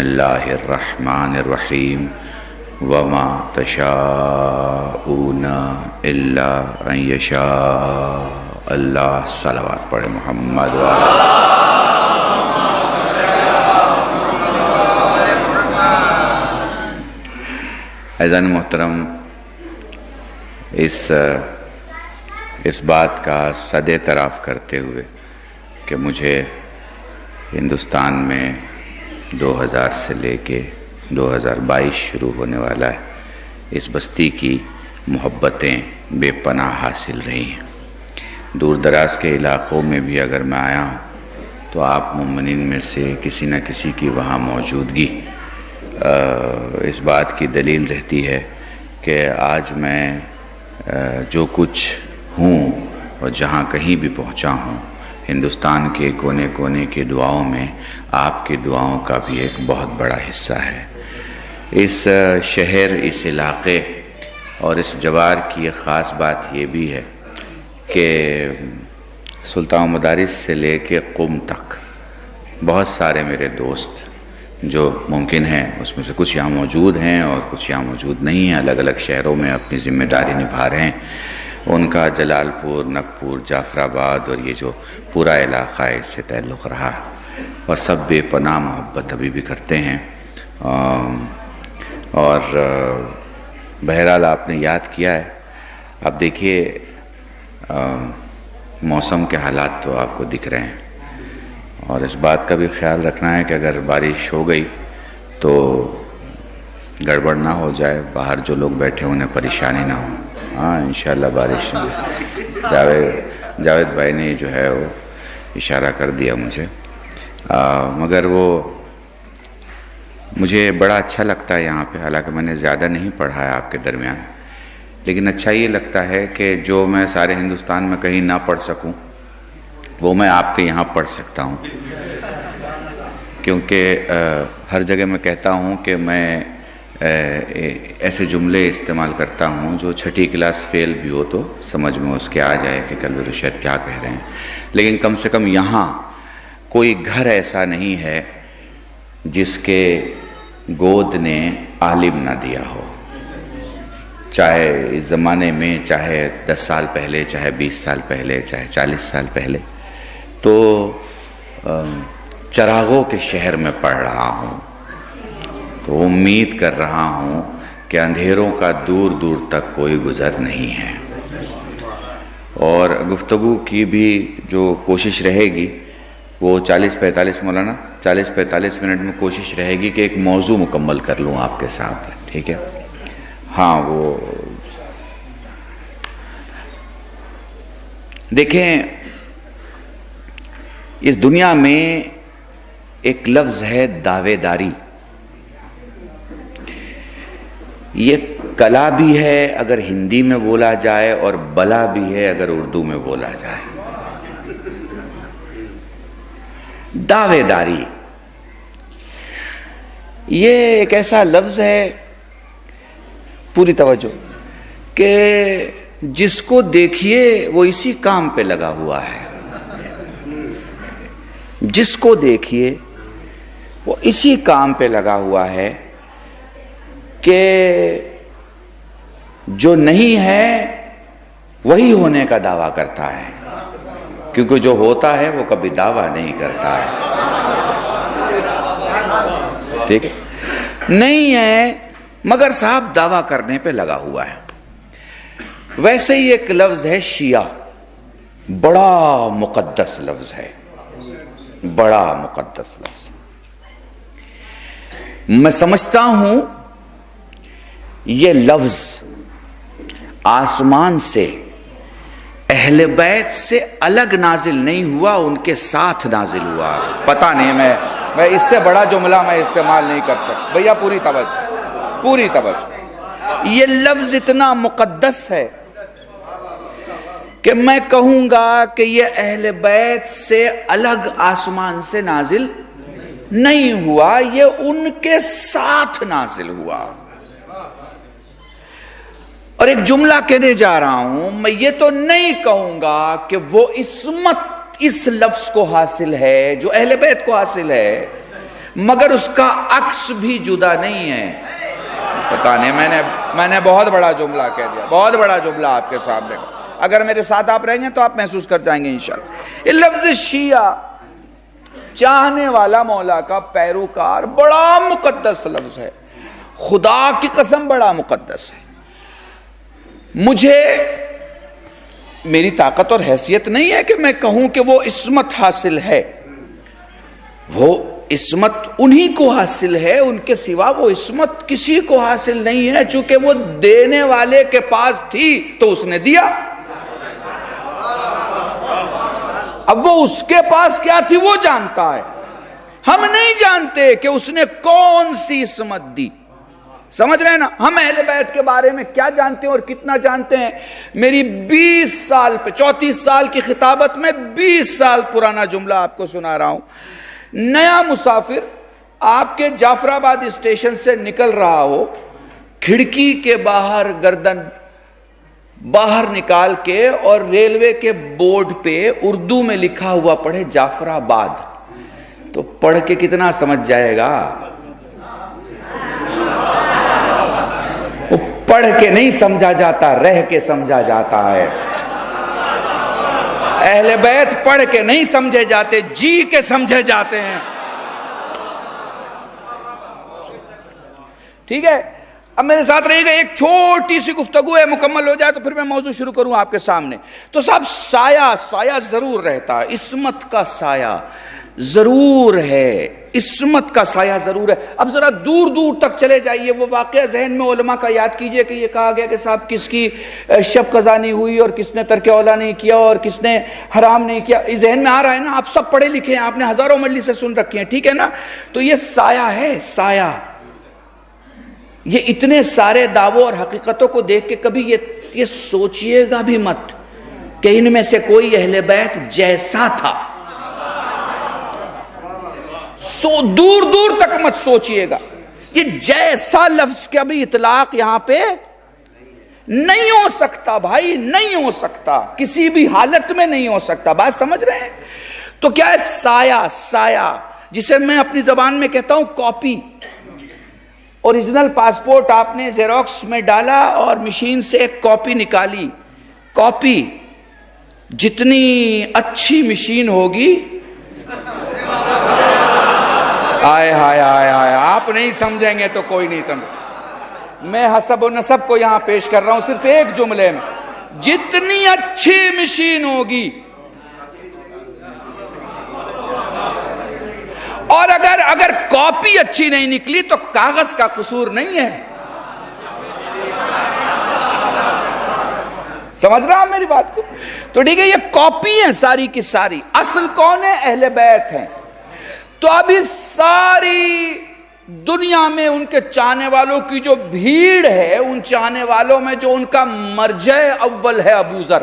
اللہ الرحمن الرحیم وما تشاءون الا ان یشاء اللہ. صلوات پڑھے محمد عزیزان محترم. اس بات کا صد اعتراف کرتے ہوئے کہ مجھے ہندوستان میں 2000 سے لے کے 2022 شروع ہونے والا ہے، اس بستی کی محبتیں بے پناہ حاصل رہی ہیں. دور دراز کے علاقوں میں بھی اگر میں آیا ہوں تو آپ مومنین میں سے کسی نہ کسی کی وہاں موجودگی اس بات کی دلیل رہتی ہے کہ آج میں جو کچھ ہوں اور جہاں کہیں بھی پہنچا ہوں، ہندوستان کے کونے کونے کی دعاؤں میں آپ کی دعاؤں کا بھی ایک بہت بڑا حصہ ہے. اس شہر، اس علاقے اور اس جوار کی ایک خاص بات یہ بھی ہے کہ سلطان مدارس سے لے کے قم تک بہت سارے میرے دوست جو ممکن ہیں، اس میں سے کچھ یہاں موجود ہیں اور کچھ یہاں موجود نہیں ہیں، الگ الگ شہروں میں اپنی ذمہ داری نبھا رہے ہیں. ان کا جلال پور، نگپور، جعفر آباد اور یہ جو پورا علاقہ ہے اس سے تعلق رہا اور سب بے پناہ محبت ابھی بھی کرتے ہیں. اور بہرحال آپ نے یاد کیا ہے. اب دیکھیے موسم کے حالات تو آپ کو دکھ رہے ہیں اور اس بات کا بھی خیال رکھنا ہے کہ اگر بارش ہو گئی تو گڑبڑ نہ ہو جائے، باہر جو لوگ بیٹھے انہیں پریشانی نہ ہو. ہاں انشاءاللہ بارش جاوید بھائی نے جو ہے وہ اشارہ کر دیا مجھے، مگر وہ مجھے بڑا اچھا لگتا ہے یہاں پہ. حالانکہ میں نے زیادہ نہیں پڑھا ہے آپ کے درمیان، لیکن اچھا یہ لگتا ہے کہ جو میں سارے ہندوستان میں کہیں نہ پڑھ سکوں وہ میں آپ کے یہاں پڑھ سکتا ہوں. کیونکہ ہر جگہ میں کہتا ہوں کہ میں ایسے جملے استعمال کرتا ہوں جو چھٹی کلاس فیل بھی ہو تو سمجھ میں اس کے آ جائے کہ کلبی رشید کیا کہہ رہے ہیں. لیکن کم سے کم یہاں کوئی گھر ایسا نہیں ہے جس کے گود نے عالم نہ دیا ہو، چاہے اس زمانے میں، چاہے 10 سال پہلے، چاہے 20 سال پہلے، چاہے 40 سال پہلے. تو چراغوں کے شہر میں پڑھ رہا ہوں تو امید کر رہا ہوں کہ اندھیروں کا دور دور تک کوئی گزر نہیں ہے. اور گفتگو کی بھی جو کوشش رہے گی وہ 40-45 منٹ میں کوشش رہے گی کہ ایک موضوع مکمل کر لوں آپ کے سامنے. ٹھیک ہے؟ ہاں، وہ دیکھیں، اس دنیا میں ایک لفظ ہے دعوے داری. یہ کلا بھی ہے اگر ہندی میں بولا جائے اور بلا بھی ہے اگر اردو میں بولا جائے. دعوے داری یہ ایک ایسا لفظ ہے، پوری توجہ، کہ جس کو دیکھیے وہ اسی کام پہ لگا ہوا ہے. جس کو دیکھیے وہ اسی کام پہ لگا ہوا ہے کہ جو نہیں ہے وہی ہونے کا دعویٰ کرتا ہے، کیونکہ جو ہوتا ہے وہ کبھی دعویٰ نہیں کرتا ہے. ٹھیک ہے؟ نہیں ہے مگر صاحب دعویٰ کرنے پہ لگا ہوا ہے. ویسے ہی ایک لفظ ہے شیعہ، بڑا مقدس لفظ ہے، بڑا مقدس لفظ. میں سمجھتا ہوں یہ لفظ آسمان سے اہل بیت سے الگ نازل نہیں ہوا، ان کے ساتھ نازل ہوا. پتہ نہیں، میں اس سے بڑا جملہ میں استعمال نہیں کر سکتا. بھیا پوری توجہ. یہ لفظ اتنا مقدس ہے کہ میں کہوں گا کہ یہ اہل بیت سے الگ آسمان سے نازل نہیں ہوا، یہ ان کے ساتھ نازل ہوا. اور ایک جملہ کہنے جا رہا ہوں، میں یہ تو نہیں کہوں گا کہ وہ عصمت اس لفظ کو حاصل ہے جو اہل بیت کو حاصل ہے، مگر اس کا عکس بھی جدا نہیں ہے. پتہ نہیں میں نے بہت بڑا جملہ کہہ دیا, بہت بڑا جملہ آپ کے سامنے. اگر میرے ساتھ آپ رہیں گے تو آپ محسوس کر جائیں گے انشاءاللہ. یہ لفظ شیعہ, چاہنے والا مولا کا پیروکار, بڑا مقدس لفظ ہے. خدا کی قسم بڑا مقدس ہے. مجھے میری طاقت اور حیثیت نہیں ہے کہ میں کہوں کہ وہ عصمت حاصل ہے. وہ عصمت انہی کو حاصل ہے, ان کے سوا وہ عصمت کسی کو حاصل نہیں ہے. چونکہ وہ دینے والے کے پاس تھی تو اس نے دیا. اب وہ اس کے پاس کیا تھی وہ جانتا ہے, ہم نہیں جانتے کہ اس نے کون سی عصمت دی. سمجھ رہے ہیں نا؟ ہم اہل بیت کے بارے میں کیا جانتے ہیں اور کتنا جانتے ہیں. میری 20 سال پہ 34 سال کی خطابت میں 20 سال پرانا جملہ آپ کو سنا رہا ہوں. نیا مسافر آپ کے جعفر آباد اسٹیشن سے نکل رہا ہو, کھڑکی کے باہر گردن باہر نکال کے اور ریلوے کے بورڈ پہ اردو میں لکھا ہوا پڑھے جعفر آباد, تو پڑھ کے کتنا سمجھ جائے گا؟ وہ پڑھ کے نہیں سمجھا جاتا, رہ کے سمجھا جاتا ہے. اہل بیت پڑھ کے نہیں سمجھے جاتے, جی کے سمجھے جاتے ہیں. ٹھیک ہے, اب میرے ساتھ رہے گا. ایک چھوٹی سی گفتگو ہے, مکمل ہو جائے تو پھر میں موضوع شروع کروں آپ کے سامنے. تو صاحب سایہ ضرور رہتا ہے, عصمت کا سایہ ضرور ہے, عصمت کا سایہ ضرور ہے. اب ذرا دور دور تک چلے جائیے, وہ واقعہ ذہن میں علماء کا یاد کیجئے کہ یہ کہا گیا کہ صاحب کس کی شب قضا نہیں ہوئی اور کس نے ترک اولا نہیں کیا اور کس نے حرام نہیں کیا. یہ ذہن میں آ رہا ہے نا, آپ سب پڑھے لکھے ہیں, آپ نے ہزاروں مجلس سے سن رکھی ہیں, ٹھیک ہے نا؟ تو یہ سایہ ہے, سایہ. یہ اتنے سارے دعووں اور حقیقتوں کو دیکھ کے کبھی یہ سوچئے گا بھی مت کہ ان میں سے کوئی اہل بیت جیسا تھا. دور دور تک مت سوچئے گا. یہ جیسا لفظ کا بھی اطلاق یہاں پہ نہیں ہو سکتا بھائی, نہیں ہو سکتا, کسی بھی حالت میں نہیں ہو سکتا. بات سمجھ رہے ہیں؟ تو کیا ہے سایہ؟ سایہ جسے میں اپنی زبان میں کہتا ہوں کاپی. اوریجنل پاسپورٹ آپ نے زیروکس میں ڈالا اور مشین سے ایک کاپی نکالی. کاپی جتنی اچھی مشین ہوگی, آئے ہائے آئے آئے, آپ نہیں سمجھیں گے تو کوئی نہیں سمجھ. میں حسب و نسب کو یہاں پیش کر رہا ہوں صرف ایک جملے میں. جتنی اچھی مشین ہوگی, اور اگر کاپی اچھی نہیں نکلی تو کاغذ کا قصور نہیں ہے. سمجھ رہا ہوں میری بات کو؟ تو ٹھیک ہے, یہ کاپی ہیں ساری کی ساری. اصل کون ہے؟ اہل بیت ہیں. تو اب اس ساری دنیا میں ان کے چاہنے والوں کی جو بھیڑ ہے, ان چاہنے والوں میں جو ان کا مرجع اول ہے ابو ذر.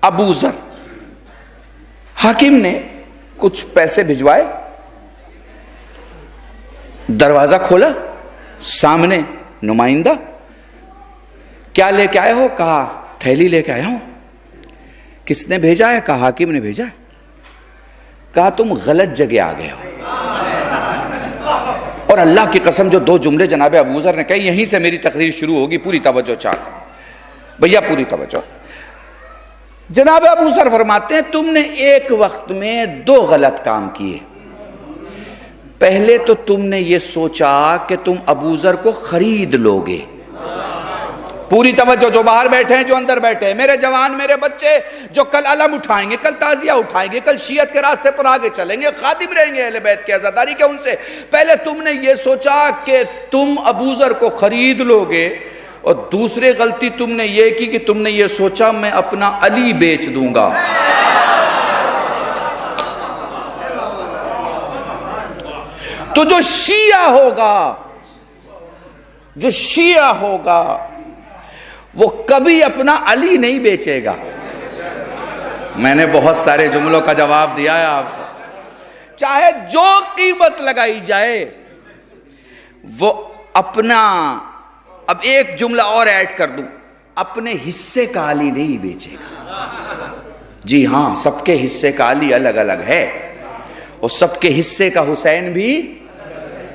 ابو ذر. حاکم نے کچھ پیسے بھجوائے, دروازہ کھولا, سامنے نمائندہ. کیا لے کے آئے ہو؟ کہا تھیلی لے کے آیا ہوں. کس نے بھیجا ہے؟ کہا حاکم نے بھیجا ہے. کہا تم غلط جگہ آ گئے ہو. اور اللہ کی قسم جو 2 جملے جناب ابو ذر نے کہے, یہیں سے میری تقریر شروع ہوگی. پوری توجہ چاہتا ہوں بھیا, پوری توجہ. جناب ابو ذر فرماتے ہیں تم نے ایک وقت میں 2 غلط کام کیے. پہلے تو تم نے یہ سوچا کہ تم ابو ذر کو خرید لوگے. پوری توجہ, جو باہر بیٹھے ہیں, جو اندر بیٹھے ہیں, میرے جوان, میرے بچے جو کل علم اٹھائیں گے, کل تعزیہ اٹھائیں گے, کل شیعت کے راستے پر آگے چلیں گے, خادم رہیں گے اہل بیت کے, عزاداری کے ان سے. پہلے تم نے یہ سوچا کہ تم ابو ذر کو خرید لوگے, اور دوسری غلطی تم نے یہ کی کہ تم نے یہ سوچا میں اپنا علی بیچ دوں گا. تو جو شیعہ ہوگا وہ کبھی اپنا علی نہیں بیچے گا. میں نے بہت سارے جملوں کا جواب دیا ہے آپ کو. چاہے جو قیمت لگائی جائے وہ اپنا, اب ایک جملہ اور ایڈ کر دوں, اپنے حصے کا علی نہیں بیچے گا. جی ہاں, سب کے حصے کا علی الگ الگ ہے. اور سب کے حصے کا حسین بھی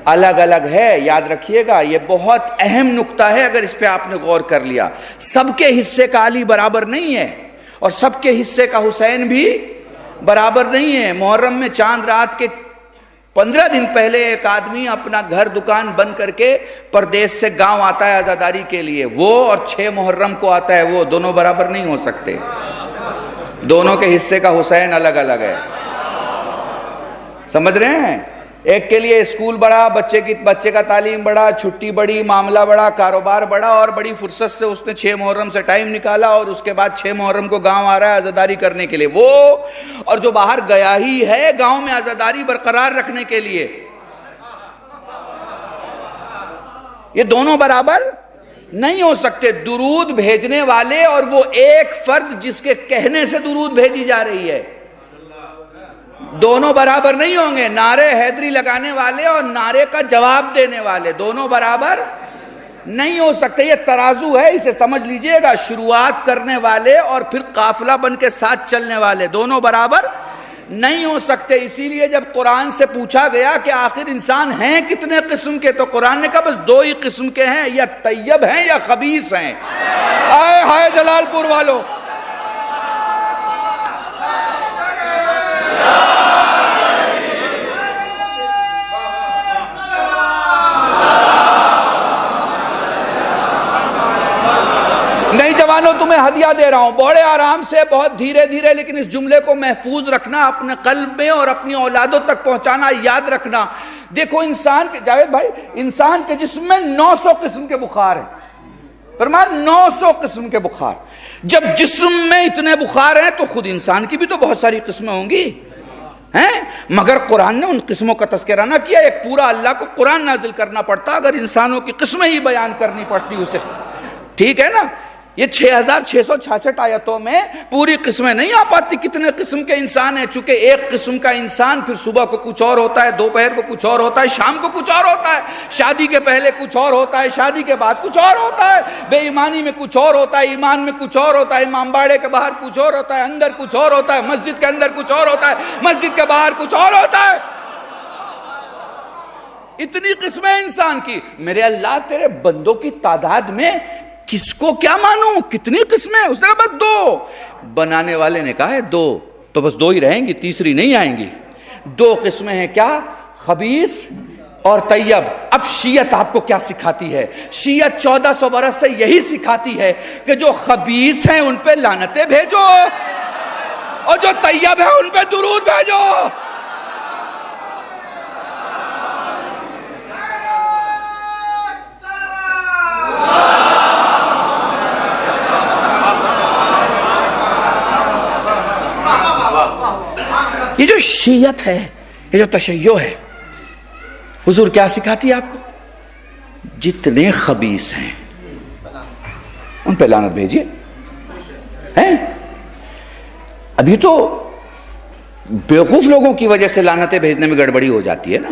الگ الگ ہے. یاد رکھیے گا یہ بہت اہم نکتہ ہے. اگر اس پہ آپ نے غور کر لیا, سب کے حصے کا علی برابر نہیں ہے اور سب کے حصے کا حسین بھی برابر نہیں ہے. محرم میں چاند رات کے 15 دن پہلے ایک آدمی اپنا گھر دکان بند کر کے پردیس سے گاؤں آتا ہے عزاداری کے لیے, وہ اور 6 محرم کو آتا ہے, وہ دونوں برابر نہیں ہو سکتے. دونوں کے حصے کا حسین الگ الگ ہے. سمجھ رہے ہیں؟ ایک کے لیے اسکول بڑا, بچے کا تعلیم بڑا, چھٹی بڑی, معاملہ بڑا, کاروبار بڑا, اور بڑی فرصت سے اس نے 6 محرم سے ٹائم نکالا اور اس کے بعد 6 محرم کو گاؤں آ رہا ہے عزاداری کرنے کے لیے, وہ اور جو باہر گیا ہی ہے گاؤں میں عزاداری برقرار رکھنے کے لیے. یہ دونوں برابر نہیں ہو سکتے. درود بھیجنے والے اور وہ ایک فرد جس کے کہنے سے درود بھیجی جا رہی ہے, دونوں برابر نہیں ہوں گے. نعرے حیدری لگانے والے اور نعرے کا جواب دینے والے دونوں برابر نہیں ہو سکتے. یہ ترازو ہے, اسے سمجھ لیجئے گا. شروعات کرنے والے اور پھر قافلہ بن کے ساتھ چلنے والے دونوں برابر نہیں ہو سکتے. اسی لیے جب قرآن سے پوچھا گیا کہ آخر انسان ہیں کتنے قسم کے, تو قرآن نے کہا بس 2 ہی قسم کے ہیں, یا طیب ہیں یا خبیث ہیں. آئے ہائے جلال پور والوں, نہیں جوانوں تمہیں ہدیہ دے رہا ہوں بڑے آرام سے, بہت دھیرے دھیرے, لیکن اس جملے کو محفوظ رکھنا, اپنے قلب میں اور اپنی اولادوں تک پہنچانا, یاد رکھنا. دیکھو انسان کے, جاوید بھائی, انسان کے جسم میں 900 قسم کے بخار ہیں. فرمان 900 قسم کے بخار. جب جسم میں اتنے بخار ہیں تو خود انسان کی بھی تو بہت ساری قسمیں ہوں گی ہیں, مگر قرآن نے ان قسموں کا تذکرہ نہ کیا. ایک پورا اللہ کو قرآن نازل کرنا پڑتا اگر انسانوں کی قسمیں ہی بیان کرنی پڑتی اسے. ٹھیک ہے نا, یہ 6666 آیتوں میں پوری قسمیں نہیں آ پاتی کتنے قسم کے انسان ہیں. چونکہ ایک قسم کا انسان پھر صبح کو کچھ اور ہوتا ہے, دوپہر کو کچھ اور ہوتا ہے, شام کو کچھ اور ہوتا ہے, شادی کے پہلے کچھ اور ہوتا ہے, شادی کے بعد کچھ اور ہوتا ہے, بے ایمانی میں کچھ اور ہوتا ہے, ایمان میں کچھ اور ہوتا ہے, امام باڑے کے باہر کچھ اور ہوتا ہے, اندر کچھ اور ہوتا ہے, مسجد کے اندر کچھ اور ہوتا ہے, مسجد کے باہر کچھ اور ہوتا ہے. اتنی قسمیں انسان کی. میرے اللہ تیرے بندوں کی تعداد میں کس کو کیا مانوں, کتنی قسمیں؟ اس نے کہا بس 2. بنانے والے نے کہا ہے 2 تو بس 2 ہی رہیں گی, تیسری نہیں آئیں گی. 2 قسمیں ہیں, کیا؟ خبیث اور طیب. اب شیعت آپ کو کیا سکھاتی ہے؟ شیعت 1400 برس سے یہی سکھاتی ہے کہ جو خبیث ہیں ان پہ لعنتیں بھیجو اور جو طیب ہیں ان پہ درود بھیجو. یہ جو شیعت ہے, یہ جو تشیع ہے, حضور کیا سکھاتی ہے آپ کو؟ جتنے خبیث ہیں ان پہ لعنت بھیجیے. ابھی تو بیوقوف لوگوں کی وجہ سے لعنتیں بھیجنے میں گڑبڑی ہو جاتی ہے نا.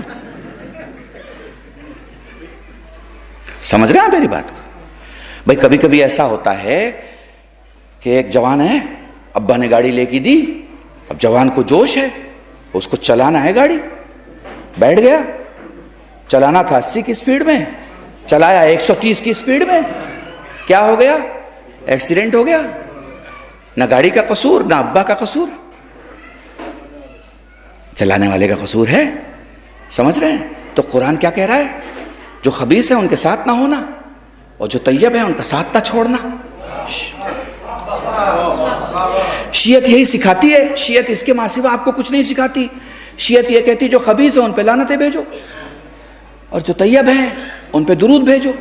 سمجھ رہے ہیں آپ میری بات کو؟ بھائی کبھی کبھی ایسا ہوتا ہے کہ ایک جوان ہے, ابا نے گاڑی لے کے دی, اب جوان کو جوش ہے, اس کو چلانا ہے گاڑی, بیٹھ گیا. چلانا تھا 80 کی سپیڈ میں, چلایا 130 کی سپیڈ میں. کیا ہو گیا؟ ایکسیڈنٹ ہو گیا. نہ گاڑی کا قصور نہ ابا کا قصور, چلانے والے کا قصور ہے. سمجھ رہے ہیں؟ تو قرآن کیا کہہ رہا ہے؟ جو خبیث ہیں ان کے ساتھ نہ ہونا اور جو طیب ہیں ان کا ساتھ نہ چھوڑنا. شیعت یہی سکھاتی ہے. شیعت اس کے ماسوا آپ کو کچھ نہیں سکھاتی. شیعت یہ کہتی جو خبیث ہیں ان پہ لعنتیں بھیجو اور جو طیب ہیں ان پہ درود بھیجو.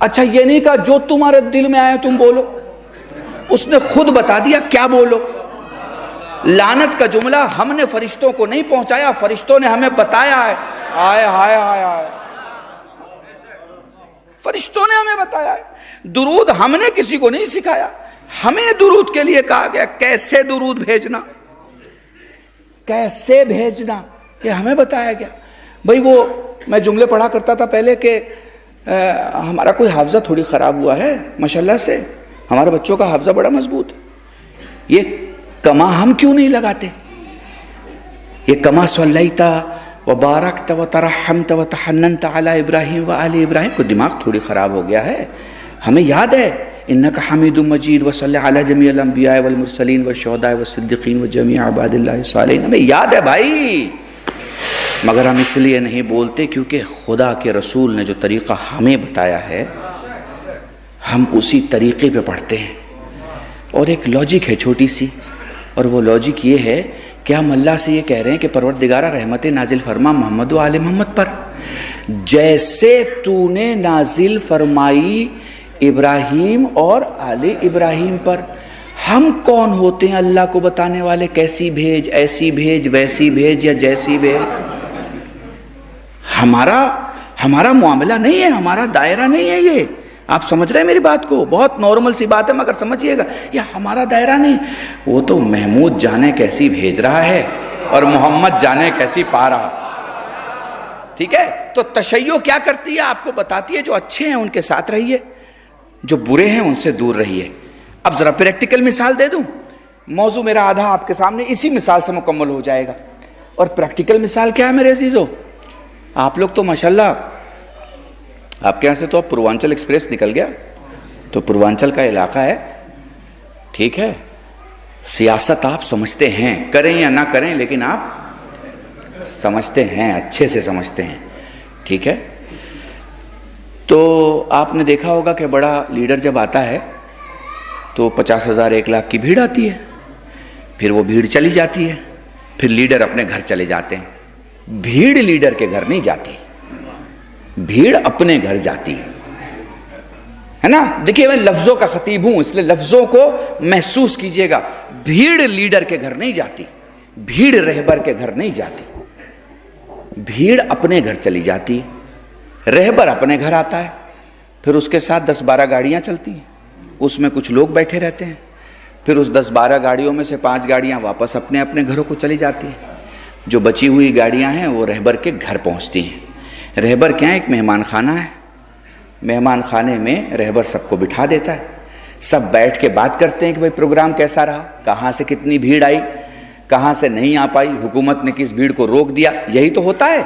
اچھا یہ نہیں کہا جو تمہارے دل میں آئے تم بولو, اس نے خود بتا دیا کیا بولو. لعنت کا جملہ ہم نے فرشتوں کو نہیں پہنچایا, فرشتوں نے ہمیں بتایا ہے. آئے ہائے ہائے ہائے, فرشتوں نے ہمیں بتایا ہے. درود ہم نے کسی کو نہیں سکھایا, ہمیں درود کے لیے کہا گیا. کیسے درود بھیجنا, کیسے بھیجنا, یہ ہمیں بتایا گیا. بھئی وہ میں جملے پڑھا کرتا تھا پہلے کہ ہمارا کوئی حافظہ تھوڑی خراب ہوا ہے, ماشاءاللہ سے ہمارے بچوں کا حافظہ بڑا مضبوط. یہ کما ہم کیوں نہیں لگاتے؟ یہ کما صلیتا و بارکت و ترحمت و تحننت علی ابراہیم و آل ابراہیم. کو دماغ تھوڑی خراب ہو گیا ہے؟ ہمیں یاد ہے انک حمید مجید و صلی علی جمیع الانبیاء والمرسلین والشہداء والصدیقین و جمیع عباد اللہ الصالحین. ہمیں یاد ہے بھائی، مگر ہم اس لیے نہیں بولتے کیونکہ خدا کے رسول نے جو طریقہ ہمیں بتایا ہے ہم اسی طریقے پہ پڑھتے ہیں. اور ایک لاجک ہے چھوٹی سی، اور وہ لاجک یہ ہے کہ ہم اللہ سے یہ کہہ رہے ہیں کہ پروردگارہ رحمت نازل فرما محمد و آل محمد پر، جیسے تو نے نازل فرمائی ابراہیم اور آل ابراہیم پر. ہم کون ہوتے ہیں اللہ کو بتانے والے کیسی بھیج، ایسی بھیج، ویسی بھیج یا جیسی بھیج؟ ہمارا معاملہ نہیں ہے، ہمارا دائرہ نہیں ہے یہ. آپ سمجھ رہے ہیں میری بات کو؟ بہت نارمل سی بات ہے مگر سمجھیے گا، یہ ہمارا دائرہ نہیں. وہ تو محمود جانے کیسی بھیج رہا ہے اور محمد جانے کیسی پا رہا. ٹھیک ہے؟ تو تشیع کیا کرتی ہے؟ آپ کو بتاتی ہے جو اچھے ہیں ان کے ساتھ رہیے، جو برے ہیں ان سے دور رہیے. اب ذرا پریکٹیکل مثال دے دوں. موضوع میرا آدھا آپ کے سامنے اسی مثال سے مکمل ہو جائے گا. اور پریکٹیکل مثال کیا ہے میرے عزیزو؟ آپ لوگ تو ماشاءاللہ، آپ کے یہاں سے تو اب پوروانچل ایکسپریس نکل گیا، تو پوروانچل کا علاقہ ہے، ٹھیک ہے. سیاست آپ سمجھتے ہیں، کریں یا نہ کریں لیکن آپ سمجھتے ہیں، اچھے سے سمجھتے ہیں، ٹھیک ہے. تو آپ نے دیکھا ہوگا کہ بڑا لیڈر جب آتا ہے تو 50,000 1 لاکھ کی بھیڑ آتی ہے، پھر وہ بھیڑ چلی جاتی ہے، پھر لیڈر اپنے گھر چلے جاتے ہیں. بھیڑ لیڈر کے گھر نہیں جاتی، بھیڑ اپنے گھر جاتی ہے نا. دیکھیے میں لفظوں کا خطیب ہوں اس لیے لفظوں کو محسوس کیجئے گا. بھیڑ لیڈر کے گھر نہیں جاتی، بھیڑ رہبر کے گھر نہیں جاتی. بھیڑ اپنے گھر چلی جاتی، رہبر اپنے گھر آتا ہے، پھر اس کے ساتھ 10-12 گاڑیاں چلتی ہیں، اس میں کچھ لوگ بیٹھے رہتے ہیں، پھر اس 10-12 گاڑیوں میں سے 5 گاڑیاں واپس اپنے اپنے گھروں کو چلی جاتی ہیں. جو بچی ہوئی گاڑیاں ہیں وہ رہبر کے گھر پہنچتی ہیں. رہبر کیا ہے؟ ایک مہمان خانہ ہے. مہمان خانے میں رہبر سب کو بٹھا دیتا ہے، سب بیٹھ کے بات کرتے ہیں کہ بھئی پروگرام کیسا رہا، کہاں سے کتنی بھیڑ آئی، کہاں سے نہیں آ پائی، حکومت نے کس بھیڑ کو روک دیا. یہی تو ہوتا ہے،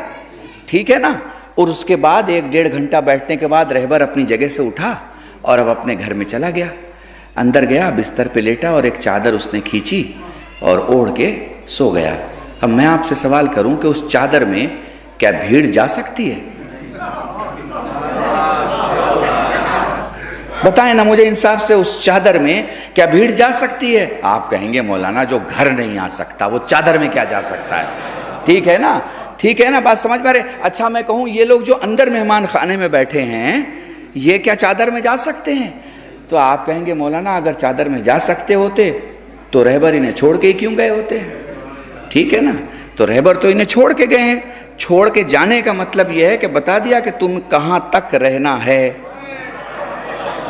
ٹھیک ہے نا. اور اس کے بعد 1-1.5 گھنٹہ بیٹھنے کے بعد رہبر اپنی جگہ سے اٹھا اور اب اپنے گھر میں چلا گیا. اندر گیا، بستر پہ لیٹا اور ایک چادر اس نے کھینچی اور اوڑھ کے سو گیا. اب میں آپ سے سوال کروں کہ اس چادر میں کیا بھیڑ جا سکتی ہے؟ بتائیں نا مجھے انصاف سے، اس چادر میں کیا بھیڑ جا سکتی ہے؟ آپ کہیں گے مولانا جو گھر نہیں آ سکتا وہ چادر میں کیا جا سکتا ہے؟ ٹھیک ہے نا، ٹھیک ہے نا، بات سمجھ میں آ رہے؟ اچھا میں کہوں یہ لوگ جو اندر مہمان خانے میں بیٹھے ہیں یہ کیا چادر میں جا سکتے ہیں؟ تو آپ کہیں گے مولانا اگر چادر میں جا سکتے ہوتے تو رہبر انہیں چھوڑ کے ہی کیوں گئے ہوتے ہیں؟ ٹھیک ہے نا. تو رہبر تو انہیں چھوڑ کے گئے ہیں. چھوڑ کے جانے کا مطلب یہ ہے کہ بتا دیا کہ تم کہاں تک رہنا ہے.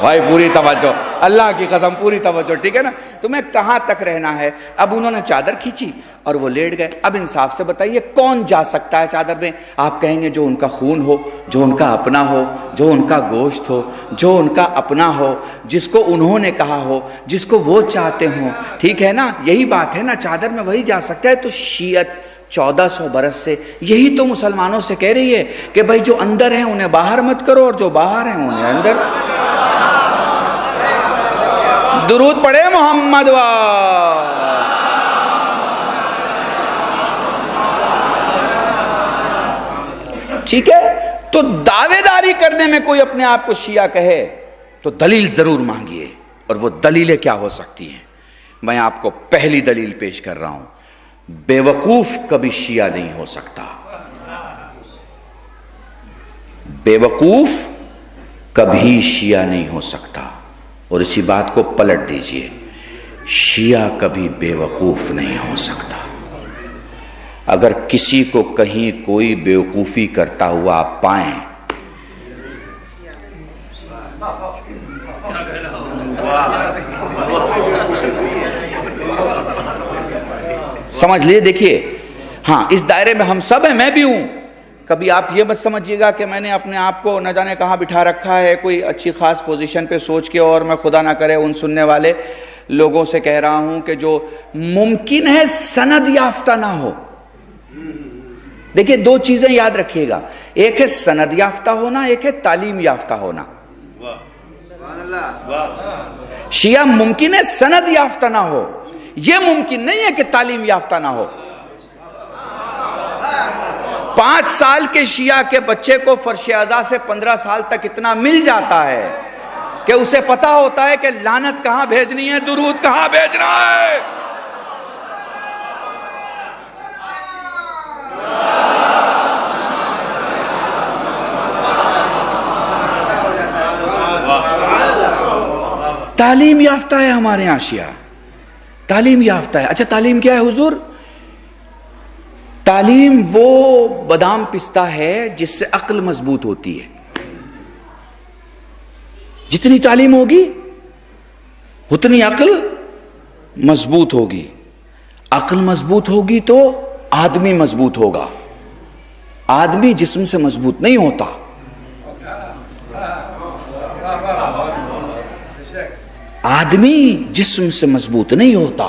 بھائی پوری توجہ، اللہ کی قسم پوری توجہ، ٹھیک ہے نا، تمہیں کہاں تک رہنا ہے. اب انہوں نے چادر کھینچی اور وہ لیٹ گئے. اب انصاف سے بتائیے کون جا سکتا ہے چادر میں؟ آپ کہیں گے جو ان کا خون ہو، جو ان کا اپنا ہو، جو ان کا گوشت ہو، جو ان کا اپنا ہو، جس کو انہوں نے کہا ہو، جس کو وہ چاہتے ہوں. ٹھیک ہے نا، یہی بات ہے نا، چادر میں وہی جا سکتا ہے. تو شیعت 1400 برس سے یہی تو مسلمانوں سے کہہ رہی ہے کہ بھائی جو اندر ہیں انہیں باہر مت کرو اور جو باہر ہیں انہیں اندر. درود پڑھے محمد وا. ٹھیک ہے. تو دعوے داری کرنے میں کوئی اپنے آپ کو شیعہ کہے تو دلیل ضرور مانگیے، اور وہ دلیلیں کیا ہو سکتی ہیں؟ میں آپ کو پہلی دلیل پیش کر رہا ہوں. بے وقوف کبھی شیعہ نہیں ہو سکتا. بے وقوف کبھی شیعہ نہیں ہو سکتا. اور اسی بات کو پلٹ دیجئے، شیعہ کبھی بے وقوف نہیں ہو سکتا. اگر کسی کو کہیں کوئی بے وقوفی کرتا ہوا آپ پائیں، سمجھ لیے. دیکھیے ہاں اس دائرے میں ہم سب ہیں، میں بھی ہوں. کبھی آپ یہ مت سمجھیے گا کہ میں نے اپنے آپ کو نہ جانے کہاں بٹھا رکھا ہے کوئی اچھی خاص پوزیشن پہ سوچ کے، اور میں خدا نہ کرے ان سننے والے لوگوں سے کہہ رہا ہوں کہ جو ممکن ہے سند یافتہ نہ ہو، دیکھیے دو چیزیں یاد رکھیے گا، ایک ہے سند یافتہ ہونا، ایک ہے تعلیم یافتہ ہونا۔ شیعہ ممکن ہے سند یافتہ نہ ہو، یہ ممکن نہیں ہے کہ تعلیم یافتہ نہ ہو۔ 5 سال کے شیعہ کے بچے کو فرش اعضاء سے 15 سال تک اتنا مل جاتا ہے کہ اسے پتا ہوتا ہے کہ لعنت کہاں بھیجنی ہے، درود کہاں بھیجنا ہے۔ تعلیم یافتہ ہے ہمارے یہاں شیعہ، تعلیم یافتہ ہے۔ اچھا تعلیم کیا ہے حضور؟ تعلیم وہ بادام پستہ ہے جس سے عقل مضبوط ہوتی ہے۔ جتنی تعلیم ہوگی اتنی عقل مضبوط ہوگی، عقل مضبوط ہوگی تو آدمی مضبوط ہوگا۔ آدمی جسم سے مضبوط نہیں ہوتا، آدمی جسم سے مضبوط نہیں ہوتا،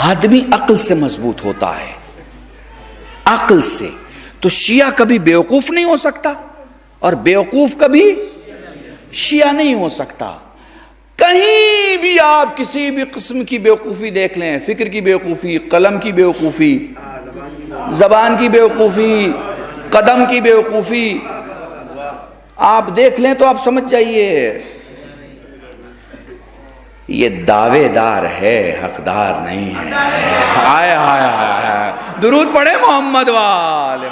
آدمی عقل سے مضبوط ہوتا ہے، عقل سے۔ تو شیعہ کبھی بیوقوف نہیں ہو سکتا اور بیوقوف کبھی شیعہ نہیں ہو سکتا۔ کہیں بھی آپ کسی بھی قسم کی بیوقوفی دیکھ لیں، فکر کی بیوقوفی، قلم کی بیوقوفی، زبان کی بیوقوفی، قدم کی بیوقوفی آپ دیکھ لیں تو آپ سمجھ جائیے یہ دعوے دار ہے، حقدار نہیں ہے۔ آئے آئے آئے، درود پڑھے محمد والے۔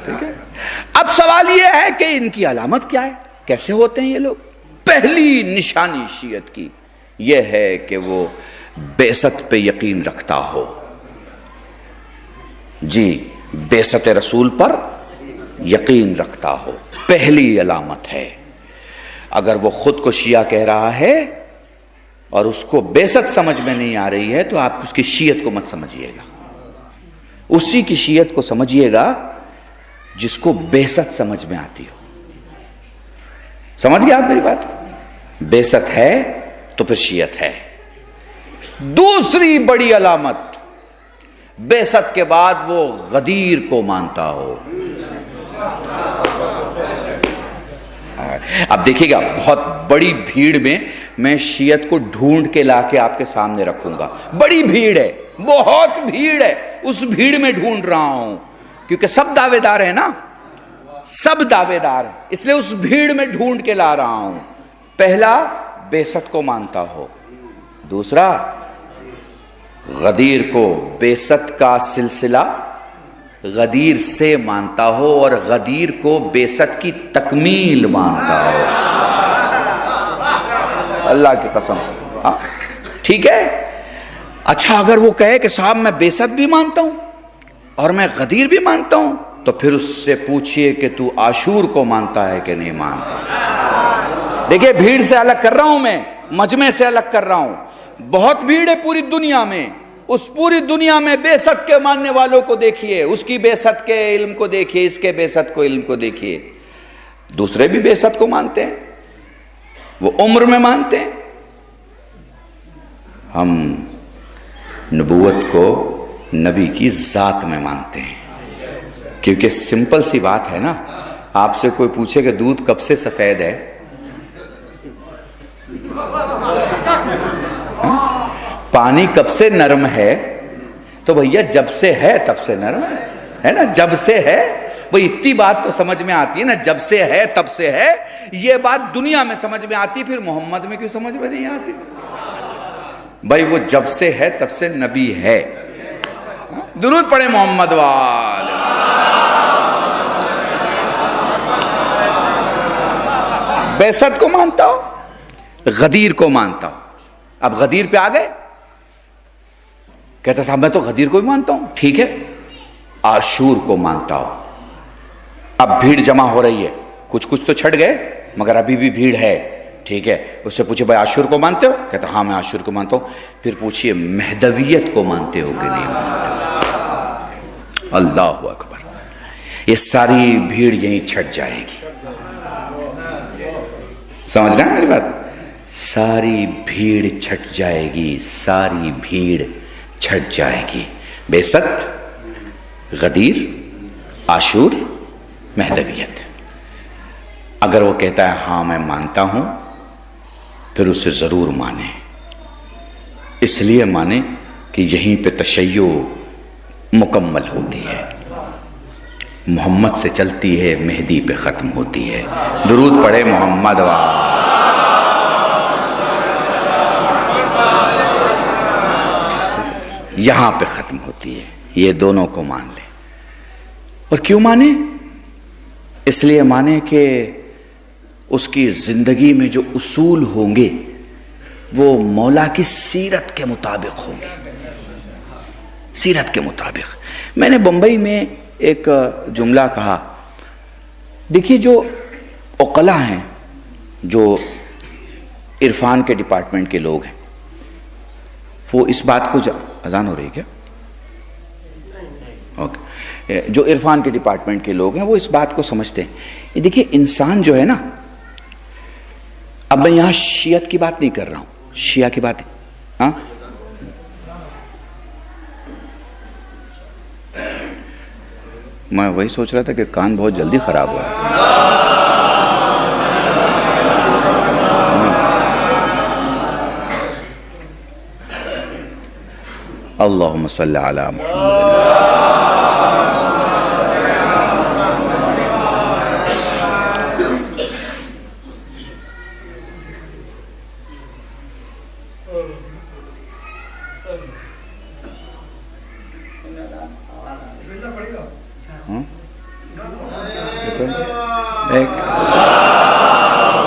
ٹھیک ہے، اب سوال یہ ہے کہ ان کی علامت کیا ہے، کیسے ہوتے ہیں یہ لوگ؟ پہلی نشانی شیعت کی یہ ہے کہ وہ بعثت پہ یقین رکھتا ہو۔ جی، بعثت رسول پر یقین رکھتا ہو، پہلی علامت ہے۔ اگر وہ خود کو شیعہ کہہ رہا ہے اور اس کو بعثت سمجھ میں نہیں آ رہی ہے تو آپ اس کی شیعت کو مت سمجھیے گا، اسی کی شیعت کو سمجھیے گا جس کو بعثت سمجھ میں آتی ہو۔ سمجھ گئے آپ میری بات کو؟ بعثت ہے تو پھر شیعت ہے۔ دوسری بڑی علامت، بعثت کے بعد وہ غدیر کو مانتا ہو۔ اب دیکھیے گا بہت بڑی بھیڑ میں میں شیعت کو ڈھونڈ کے لا کے آپ کے سامنے رکھوں گا، بڑی بھیڑ ہے، بہت بھیڑ ہے، اس بھیڑ میں ڈھونڈ رہا ہوں کیونکہ سب دعوے دار ہیں نا، سب دعوے دار ہیں، اس لیے اس بھیڑ میں ڈھونڈ کے لا رہا ہوں۔ پہلا بعثت کو مانتا ہو، دوسرا غدیر کو، بعثت کا سلسلہ غدیر سے مانتا ہو اور غدیر کو بعثت کی تکمیل مانتا ہو۔ اللہ کی قسم، ٹھیک ہے؟ اچھا اگر وہ کہے کہ صاحب میں بعثت بھی مانتا ہوں اور میں غدیر بھی مانتا ہوں تو پھر اس سے پوچھئے کہ تو عاشور کو مانتا ہے کہ نہیں مانتا۔ دیکھیں بھیڑ سے الگ کر رہا ہوں میں، مجمع سے الگ کر رہا ہوں، بہت بھیڑ ہے پوری دنیا میں، اس پوری دنیا میں بعثت کے ماننے والوں کو دیکھیے، اس کی بعثت کے علم کو دیکھیے، اس کے بعثت کو علم کو دیکھیے۔ دوسرے بھی بعثت کو مانتے ہیں، وہ عمر میں مانتے ہیں، ہم نبوت کو نبی کی ذات میں مانتے ہیں۔ کیونکہ سمپل سی بات ہے نا، آپ سے کوئی پوچھے کہ دودھ کب سے سفید ہے، پانی کب سے نرم ہے، تو بھیا جب سے ہے تب سے نرم ہے نا، جب سے ہے، بھئی اتنی بات تو سمجھ میں آتی ہے نا، جب سے ہے تب سے ہے، یہ بات دنیا میں سمجھ میں آتی، پھر محمد میں کیوں سمجھ میں نہیں آتی؟ بھئی وہ جب سے ہے تب سے نبی ہے۔ درود پڑھے محمد والے۔ بعثت کو مانتا ہو، غدیر کو مانتا ہو۔ اب غدیر پہ آ گئے، کہتا صاحب میں تو غدیر کو بھی مانتا ہوں، ٹھیک ہے، عاشور کو مانتا ہو۔ اب بھیڑ جمع ہو رہی ہے، کچھ تو چھٹ گئے مگر ابھی بھی بھیڑ ہے، ٹھیک ہے، اس سے پوچھے بھائی عاشور کو مانتے ہو؟ کہتا ہاں میں عاشور کو مانتا ہوں۔ پھر پوچھئے مہدویت کو مانتے ہو کہ نہیں مانتے ہو؟ اللہ اکبر، یہ ساری بھیڑ یہیں چھٹ جائے گی۔ سمجھ رہے ہیں میری بات؟ ساری بھیڑ چھٹ جائے گی، ساری بھیڑ چھٹ جائے گی۔ بعثت، غدیر، عاشور، مہدویت۔ اگر وہ کہتا ہے ہاں میں مانتا ہوں، پھر اسے ضرور مانیں، اس لیے مانیں کہ یہیں پہ تشیع مکمل ہوتی ہے، محمد سے چلتی ہے، مہدی پہ ختم ہوتی ہے۔ درود پڑھے محمد یہاں پہ ختم ہوتی ہے۔ یہ دونوں کو مان لیں۔ اور کیوں مانے؟ اس لیے مانے کہ اس کی زندگی میں جو اصول ہوں گے وہ مولا کی سیرت کے مطابق ہوں گے، سیرت کے مطابق۔ میں نے بمبئی میں ایک جملہ کہا، دیکھیے جو عقلاء ہیں، جو عرفان کے ڈپارٹمنٹ کے لوگ ہیں، وہ اس بات کو اذان ہو رہی کیا؟ اوکے۔ جو عرفان کے ڈپارٹمنٹ کے لوگ ہیں وہ اس بات کو سمجھتے ہیں، یہ دیکھیے انسان جو ہے نا، اب میں یہاں شیعت کی بات نہیں کر رہا ہوں، شیعہ کی بات، ہاں میں وہی سوچ رہا تھا کہ کان بہت جلدی خراب ہوا۔ اللہم صلی علی محمد۔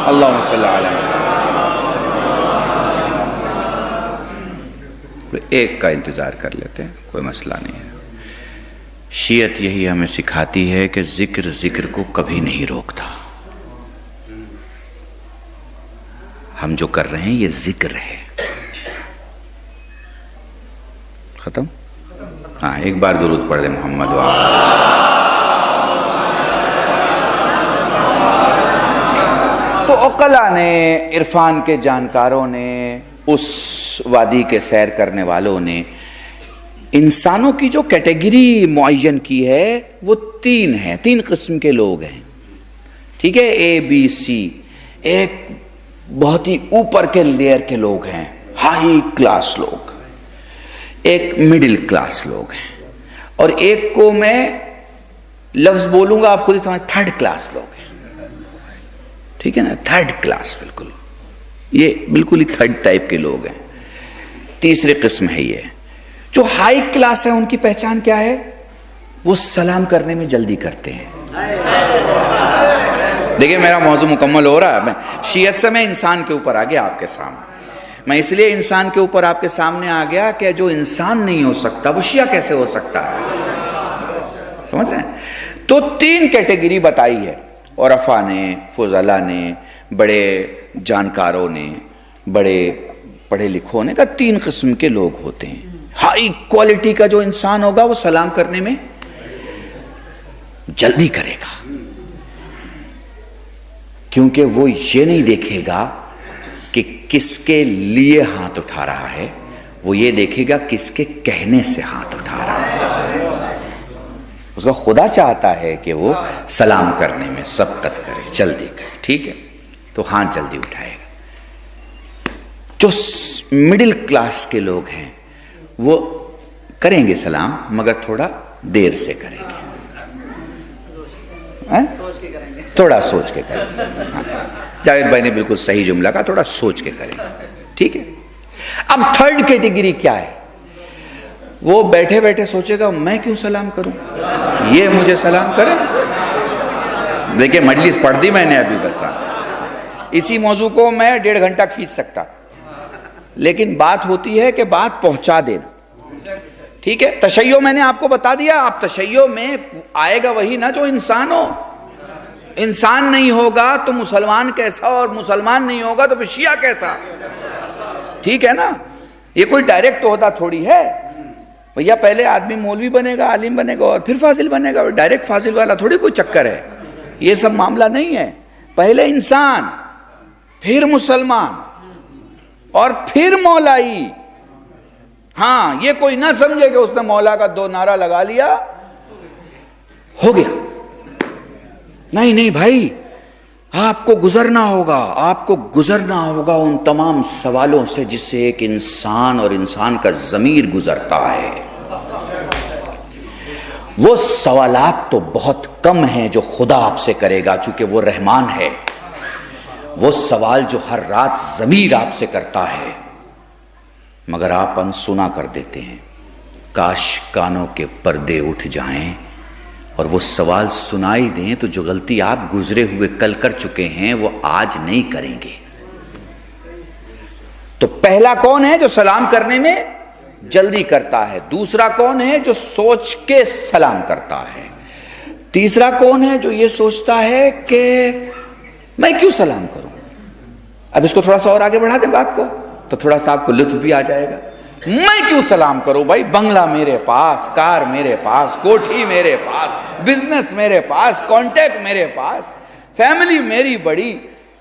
اللہم صلی علی محمد۔ ایک کا انتظار کر لیتے ہیں، کوئی مسئلہ نہیں ہے۔ شیعت یہی ہمیں سکھاتی ہے کہ ذکر ذکر کو کبھی نہیں روکتا۔ ہم جو کر رہے ہیں یہ ذکر ہے۔ ختم؟ ہاں ایک بار درود پڑھ دیں محمد تو عقلاء نے، عرفان کے جانکاروں نے، اس وادی کے سیر کرنے والوں نے انسانوں کی جو کیٹیگری معین کی ہے وہ تین ہیں، تین قسم کے لوگ ہیں، ٹھیک ہے؟ اے بی سی۔ ایک بہت ہی اوپر کے لیئر کے لوگ ہیں، ہائی کلاس لوگ، ایک مڈل کلاس لوگ ہیں، اور ایک کو میں لفظ بولوں گا آپ خود ہی سمجھ، تھرڈ کلاس لوگ ہیں، ٹھیک ہے نا؟ تھرڈ کلاس، بالکل یہ بالکل ہی تھرڈ ٹائپ کے لوگ ہیں۔ تیسری قسم ہے یہ جو ہائی کلاس ہے، ان کی پہچان کیا ہے؟ وہ سلام کرنے میں جلدی کرتے ہیں۔ دیکھیں میرا موضوع مکمل ہو رہا ہے، میں شیعت سے میں انسان کے اوپر آ گیا آپ کے سامنے۔ میں اس لیے انسان کے اوپر آپ کے سامنے آ گیا کہ جو انسان نہیں ہو سکتا وہ شیعہ کیسے ہو سکتا ہے؟ سمجھ رہے ہیں؟ تو تین کیٹیگری بتائی ہے عرفاء نے، فضلاء نے، بڑے جانکاروں نے، بڑے پڑھے لکھوں نے، کا تین قسم کے لوگ ہوتے ہیں۔ ہائی کوالٹی کا جو انسان ہوگا وہ سلام کرنے میں جلدی کرے گا، کیونکہ وہ یہ نہیں دیکھے گا کہ کس کے لیے ہاتھ اٹھا رہا ہے، وہ یہ دیکھے گا کس کے کہنے سے ہاتھ اٹھا رہا ہے۔ اس کا خدا چاہتا ہے کہ وہ سلام کرنے میں سبقت کرے، جلدی کرے، ٹھیک ہے؟ تو ہاتھ جلدی اٹھائے گا۔ جو مڈل کلاس کے لوگ ہیں وہ کریں گے سلام، مگر تھوڑا دیر سے کریں گے، تھوڑا سوچ کے کریں گے۔ جاوید بھائی نے بالکل صحیح جملہ کہا، تھوڑا سوچ کے کریں گے، ٹھیک ہے؟ اب تھرڈ کیٹیگری کیا ہے؟ وہ بیٹھے بیٹھے سوچے گا میں کیوں سلام کروں، یہ مجھے سلام کرے۔ دیکھیں مجلس پڑھ دی میں نے ابھی، بس اسی موضوع کو میں 1.5 گھنٹہ کھینچ سکتا، لیکن بات ہوتی ہے کہ بات پہنچا دینا، ٹھیک ہے؟ تشیع میں نے آپ کو بتا دیا، آپ تشیع میں آئے گا وہی نا جو انسان ہو۔ انسان نہیں ہوگا تو مسلمان کیسا، اور مسلمان نہیں ہوگا تو پھر شیعہ کیسا، ٹھیک ہے نا؟ یہ کوئی ڈائریکٹ عہدہ تھوڑی ہے بھیا، پہلے آدمی مولوی بنے گا، عالم بنے گا، اور پھر فاضل بنے گا۔ ڈائریکٹ فاضل والا تھوڑی کوئی چکر ہے، یہ سب معاملہ نہیں ہے۔ پہلے انسان، پھر مسلمان، اور پھر مولائی. ہاں یہ کوئی نہ سمجھے کہ اس نے مولا کا 2 نعرہ لگا لیا ہو گیا. نہیں نہیں بھائی، آپ کو گزرنا ہوگا ان تمام سوالوں سے جس سے ایک انسان اور انسان کا ضمیر گزرتا ہے. وہ سوالات تو بہت کم ہیں جو خدا آپ سے کرے گا چونکہ وہ رحمان ہے. وہ سوال جو ہر رات ضمیر آپ سے کرتا ہے مگر آپ انسنا کر دیتے ہیں. کاش کانوں کے پردے اٹھ جائیں اور وہ سوال سنائی دیں تو جو غلطی آپ گزرے ہوئے کل کر چکے ہیں وہ آج نہیں کریں گے. تو پہلا کون ہے جو سلام کرنے میں جلدی کرتا ہے؟ دوسرا کون ہے جو سوچ کے سلام کرتا ہے؟ تیسرا کون ہے جو یہ سوچتا ہے کہ میں کیوں سلام کروں؟ اب اس کو تھوڑا سا اور آگے بڑھا دیں بات کو تو تھوڑا سا آپ کو لطف بھی آ جائے گا. میں کیوں سلام کروں بھائی؟ بنگلہ میرے پاس، کار میرے پاس، کوٹھی میرے پاس، بزنس میرے پاس، کانٹیکٹ میرے پاس، فیملی میری بڑی،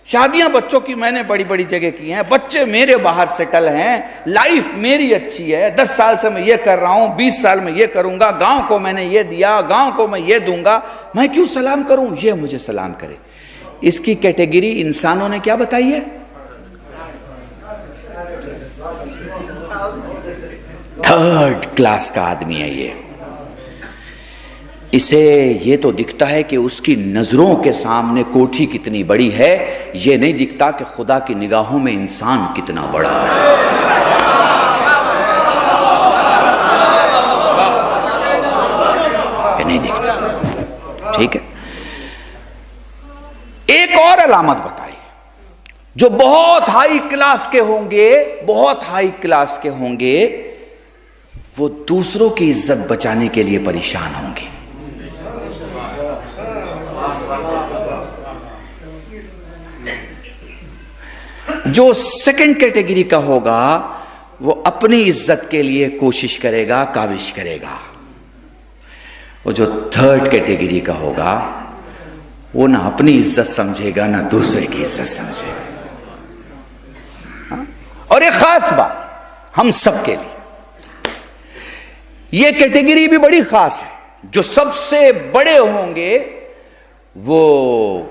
شادیاں بچوں کی میں نے بڑی بڑی جگہ کی ہیں، بچے میرے باہر سیٹل ہیں، لائف میری اچھی ہے، 10 سال سے میں یہ کر رہا ہوں، 20 سال میں یہ کروں گا، گاؤں کو میں نے یہ دیا، گاؤں کو میں یہ دوں گا، میں کیوں سلام کروں؟ یہ مجھے سلام کرے. اس کی کیٹیگری انسانوں نے کیا بتائی ہے؟ 3rd کلاس کا آدمی ہے یہ. اسے یہ تو دکھتا ہے کہ اس کی نظروں کے سامنے کوٹھی کتنی بڑی ہے، یہ نہیں دکھتا کہ خدا کی نگاہوں میں انسان کتنا بڑا ہے. یہ نہیں دکھتا. ٹھیک ہے. ایک اور علامت بتائی جو بہت ہائی کلاس کے ہوں گے، وہ دوسروں کی عزت بچانے کے لیے پریشان ہوں گے. جو سیکنڈ کیٹیگری کا ہوگا وہ اپنی عزت کے لیے کوشش کرے گا، کاوش کرے گا. وہ جو 3rd کیٹیگری کا ہوگا وہ نہ اپنی عزت سمجھے گا نہ دوسرے کی عزت سمجھے گا. اور ایک خاص بات ہم سب کے لیے، یہ کیٹیگری بھی بڑی خاص ہے. جو سب سے بڑے ہوں گے وہ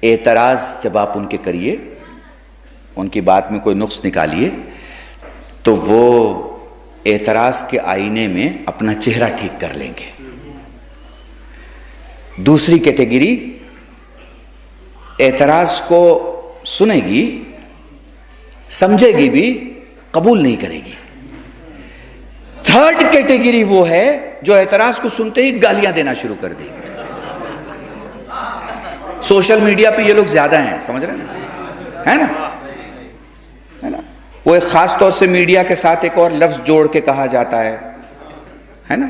اعتراض جب آپ ان کے کریے، ان کی بات میں کوئی نقص نکالیے تو وہ اعتراض کے آئینے میں اپنا چہرہ ٹھیک کر لیں گے. دوسری کیٹیگری اعتراض کو سنے گی، سمجھے گی بھی، قبول نہیں کرے گی. 3rd کیٹیگری وہ ہے جو اعتراض کو سنتے ہی گالیاں دینا شروع کر دے گی. سوشل میڈیا پہ یہ لوگ زیادہ ہیں، سمجھ رہے ہیں، ہے نا؟ وہ ایک خاص طور سے میڈیا کے ساتھ ایک اور لفظ جوڑ کے کہا جاتا ہے نا؟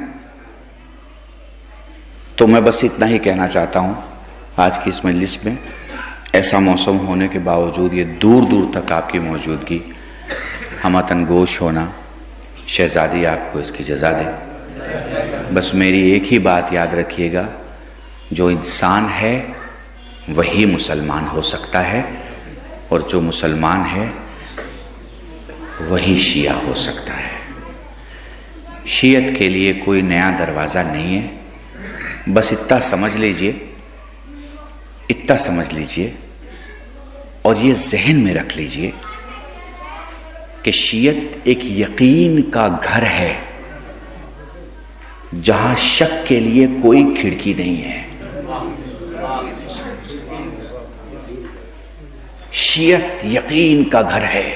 تو میں بس اتنا ہی کہنا چاہتا ہوں آج کی اس مجلس میں، ایسا موسم ہونے کے باوجود یہ دور دور تک آپ کی موجودگی، ہمتن گوش ہونا، شہزادی آپ کو اس کی جزا دے. بس میری ایک ہی بات یاد رکھیے گا، جو انسان ہے وہی مسلمان ہو سکتا ہے، اور جو مسلمان ہے وہی شیعہ ہو سکتا ہے. شیعت کے لیے کوئی نیا دروازہ نہیں ہے. بس اتنا سمجھ لیجئے اور یہ ذہن میں رکھ لیجئے کہ شیعت ایک یقین کا گھر ہے جہاں شک کے لیے کوئی کھڑکی نہیں ہے. شیعت یقین کا گھر ہے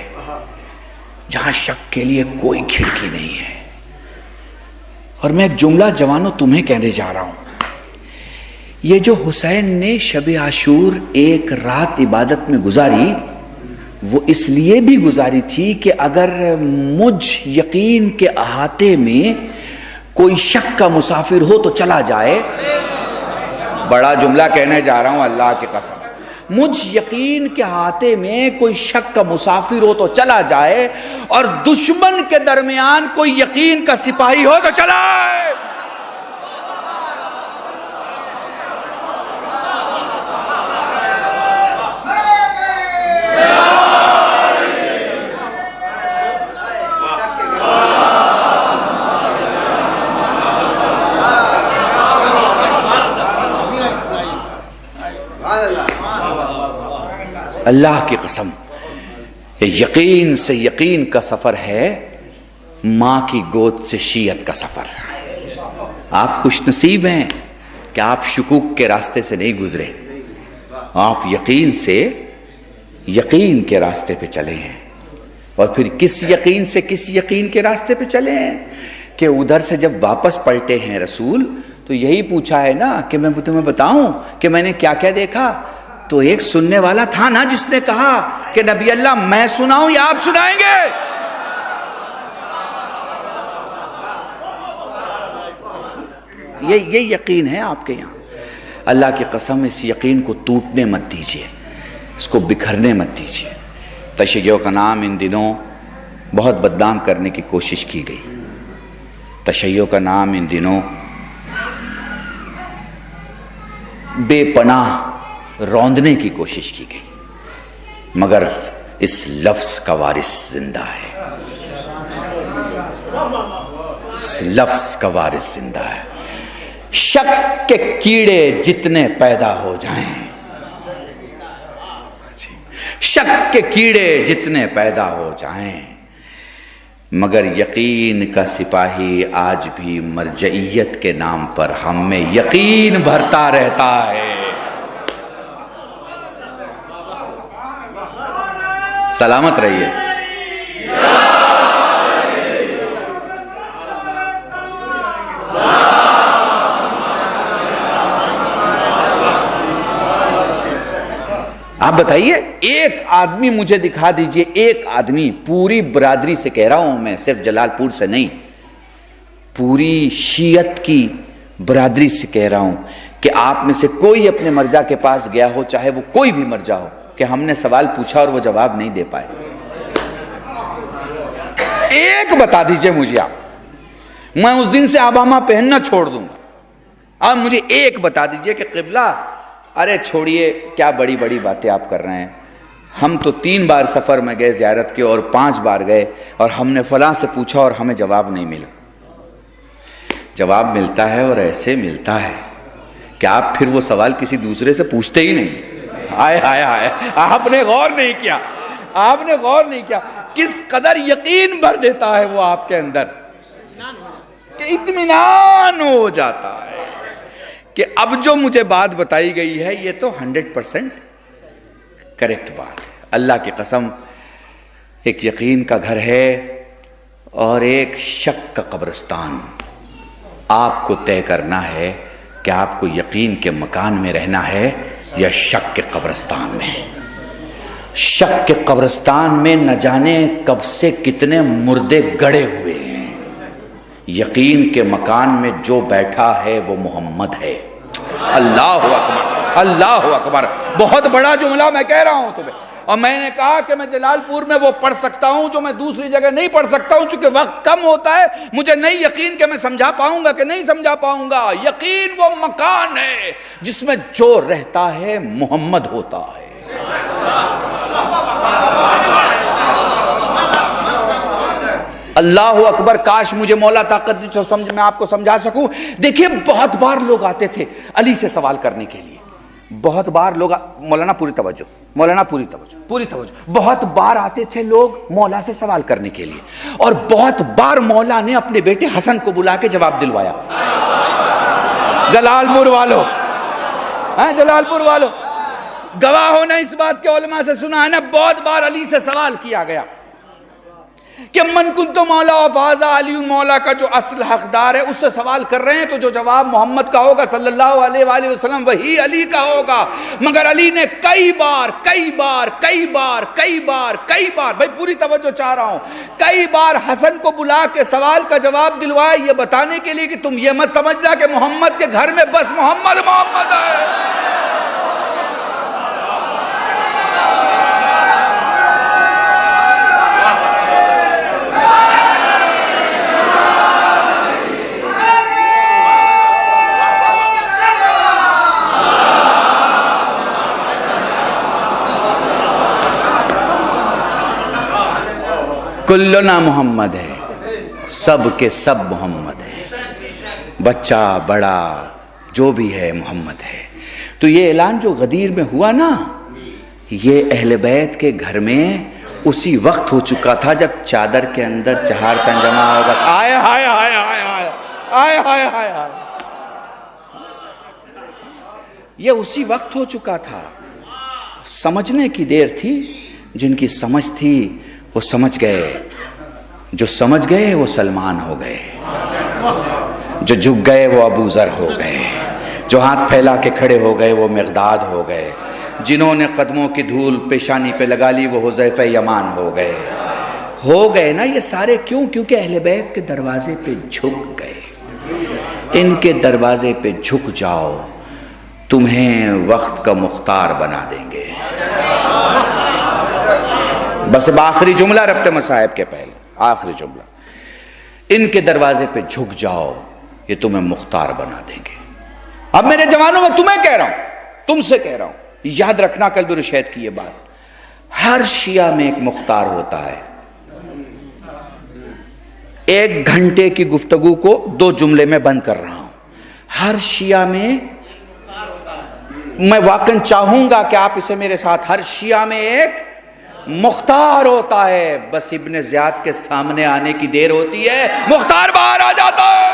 جہاں شک کے لیے کوئی کھڑکی نہیں ہے. اور میں ایک جملہ جوانوں تمہیں کہنے جا رہا ہوں. یہ جو حسین نے شب عاشور ایک رات عبادت میں گزاری، وہ اس لیے بھی گزاری تھی کہ اگر مجھ یقین کے احاطے میں کوئی شک کا مسافر ہو تو چلا جائے. بڑا جملہ کہنے جا رہا ہوں اللہ کی قسم. مجھ یقین کے احاطے میں کوئی شک کا مسافر ہو تو چلا جائے، اور دشمن کے درمیان کوئی یقین کا سپاہی ہو تو چلا آئے. اللہ کی قسم یقین سے یقین کا سفر ہے، ماں کی گود سے شیعت کا سفر۔ آپ خوش نصیب ہیں کہ آپ شکوک کے راستے سے نہیں گزرے، آپ یقین سے یقین کے راستے پہ چلے ہیں۔ اور پھر کس یقین سے کس یقین کے راستے پہ چلے ہیں کہ ادھر سے جب واپس پلٹے ہیں رسول تو یہی پوچھا ہے نا کہ میں تمہیں بتاؤں کہ میں نے کیا کیا دیکھا؟ تو ایک سننے والا تھا نا جس نے کہا کہ نبی اللہ میں سناؤں یا آپ سنائیں گے؟ یہ یقین ہے آپ کے یہاں۔ اللہ کی قسم اس یقین کو ٹوٹنے مت دیجیے، اس کو بکھرنے مت دیجیے۔ تشیع کا نام ان دنوں بہت بدنام کرنے کی کوشش کی گئی، تشیع کا نام ان دنوں بے پناہ روندنے کی کوشش کی گئی، مگر اس لفظ کا وارث زندہ ہے، اس لفظ کا وارث زندہ ہے۔ شک کے کیڑے جتنے پیدا ہو جائیں، شک کے کیڑے جتنے پیدا ہو جائیں، مگر یقین کا سپاہی آج بھی مرجعیت کے نام پر ہم میں یقین بھرتا رہتا ہے۔ سلامت رہیے۔ آپ بتائیے، ایک آدمی مجھے دکھا دیجئے، ایک آدمی، پوری برادری سے کہہ رہا ہوں میں، صرف جلال پور سے نہیں، پوری شیعت کی برادری سے کہہ رہا ہوں کہ آپ میں سے کوئی اپنے مرجع کے پاس گیا ہو، چاہے وہ کوئی بھی مرجع ہو، کہ ہم نے سوال پوچھا اور وہ جواب نہیں دے پائے؟ ایک بتا دیجئے مجھے آپ، میں اس دن سے اباما پہننا چھوڑ دوں گا۔ آپ مجھے ایک بتا دیجئے کہ قبلہ، ارے چھوڑیے کیا بڑی بڑی باتیں آپ کر رہے ہیں، ہم تو 3 بار سفر میں گئے زیارت کے اور 5 بار گئے اور ہم نے فلاں سے پوچھا اور ہمیں جواب نہیں ملا۔ جواب ملتا ہے اور ایسے ملتا ہے کہ آپ پھر وہ سوال کسی دوسرے سے پوچھتے ہی نہیں۔ آئے آئے آئے، آپ نے غور نہیں کیا، آپ نے غور نہیں کیا کس قدر یقین بھر دیتا ہے وہ آپ کے اندر کہ اطمینان ہو جاتا ہے کہ اب جو مجھے بات بتائی گئی ہے یہ تو 100% کریکٹ بات ہے۔ اللہ کی قسم ایک یقین کا گھر ہے اور ایک شک کا قبرستان۔ آپ کو طے کرنا ہے کہ آپ کو یقین کے مکان میں رہنا ہے یا شک کے قبرستان میں۔ شک کے قبرستان میں نہ جانے کب سے کتنے مردے گڑے ہوئے ہیں، یقین کے مکان میں جو بیٹھا ہے وہ محمد ہے۔ اللہ اکبر، اللہ اکبر، بہت بڑا جملہ میں کہہ رہا ہوں تمہیں، اور میں نے کہا کہ میں جلال پور میں وہ پڑھ سکتا ہوں جو میں دوسری جگہ نہیں پڑھ سکتا ہوں، چونکہ وقت کم ہوتا ہے، مجھے نہیں یقین کہ میں سمجھا پاؤں گا کہ نہیں سمجھا پاؤں گا۔ یقین وہ مکان ہے جس میں جو رہتا ہے محمد ہوتا ہے۔ اللہ اکبر، کاش مجھے مولا طاقت دی تو سمجھ میں آپ کو سمجھا سکوں۔ دیکھیے بہت بار لوگ آتے تھے علی سے سوال کرنے کے لیے، بہت بار لوگ، مولانا پوری توجہ، مولانا پوری توجہ، پوری توجہ، بہت بار آتے تھے لوگ مولا سے سوال کرنے کے لیے، اور بہت بار مولا نے اپنے بیٹے حسن کو بلا کے جواب دلوایا۔ جلال پور والو، ہاں جلال پور والو، گواہ ہونا اس بات کے، علماء سے سنا ہے نا، بہت بار علی سے سوال کیا گیا کہ من کنت مولا فاذا علی، مولا کا جو اصل حقدار ہے اس سے سوال کر رہے ہیں تو جو جواب محمد کا ہوگا صلی اللہ علیہ وآلہ وسلم وہی علی کا ہوگا۔ مگر علی نے کئی بار بھائی پوری توجہ چاہ رہا ہوں، کئی بار حسن کو بلا کے سوال کا جواب دلوایا، یہ بتانے کے لیے کہ تم یہ مت سمجھنا کہ محمد کے گھر میں بس محمد ہے۔ کلنا محمد ہے، سب کے سب محمد ہے، بچہ بڑا جو بھی ہے محمد ہے۔ تو یہ اعلان جو غدیر میں ہوا نا، یہ اہل بیت کے گھر میں اسی وقت ہو چکا تھا جب چادر کے اندر چہار تن جمع ہوگا. آئے ہائے ہائے ہائے ہائے آئے ہائے ہائے ہائے. یہ اسی وقت ہو چکا تھا. سمجھنے کی دیر تھی. جن کی سمجھ تھی وہ سمجھ گئے. جو سمجھ گئے وہ سلمان ہو گئے. جو جھک گئے وہ ابو ذر ہو گئے. جو ہاتھ پھیلا کے کھڑے ہو گئے وہ مقداد ہو گئے. جنہوں نے قدموں کی دھول پیشانی پہ لگا لی وہ حذیفہ یمان ہو گئے نا. یہ سارے کیوں؟ کیونکہ اہل بیت کے دروازے پہ جھک گئے. ان کے دروازے پہ جھک جاؤ، تمہیں وقت کا مختار بنا دیں گے. بس اب آخری جملہ ربط مصائب کے پہلے آخری جملہ. ان کے دروازے پہ جھک جاؤ، یہ تمہیں مختار بنا دیں گے. اب میرے جوانوں میں تمہیں کہہ رہا ہوں، تم سے کہہ رہا ہوں، یاد رکھنا کل بھی رشید کی یہ بات. ہر شیعہ میں ایک مختار ہوتا ہے. 1 گھنٹے کی گفتگو کو 2 جملے میں بند کر رہا ہوں. ہر شیعہ میں، میں واقعاً چاہوں گا کہ آپ اسے میرے ساتھ، ہر شیعہ میں ایک مختار ہوتا ہے. بس ابن زیاد کے سامنے آنے کی دیر ہوتی ہے، مختار باہر آ جاتا ہے.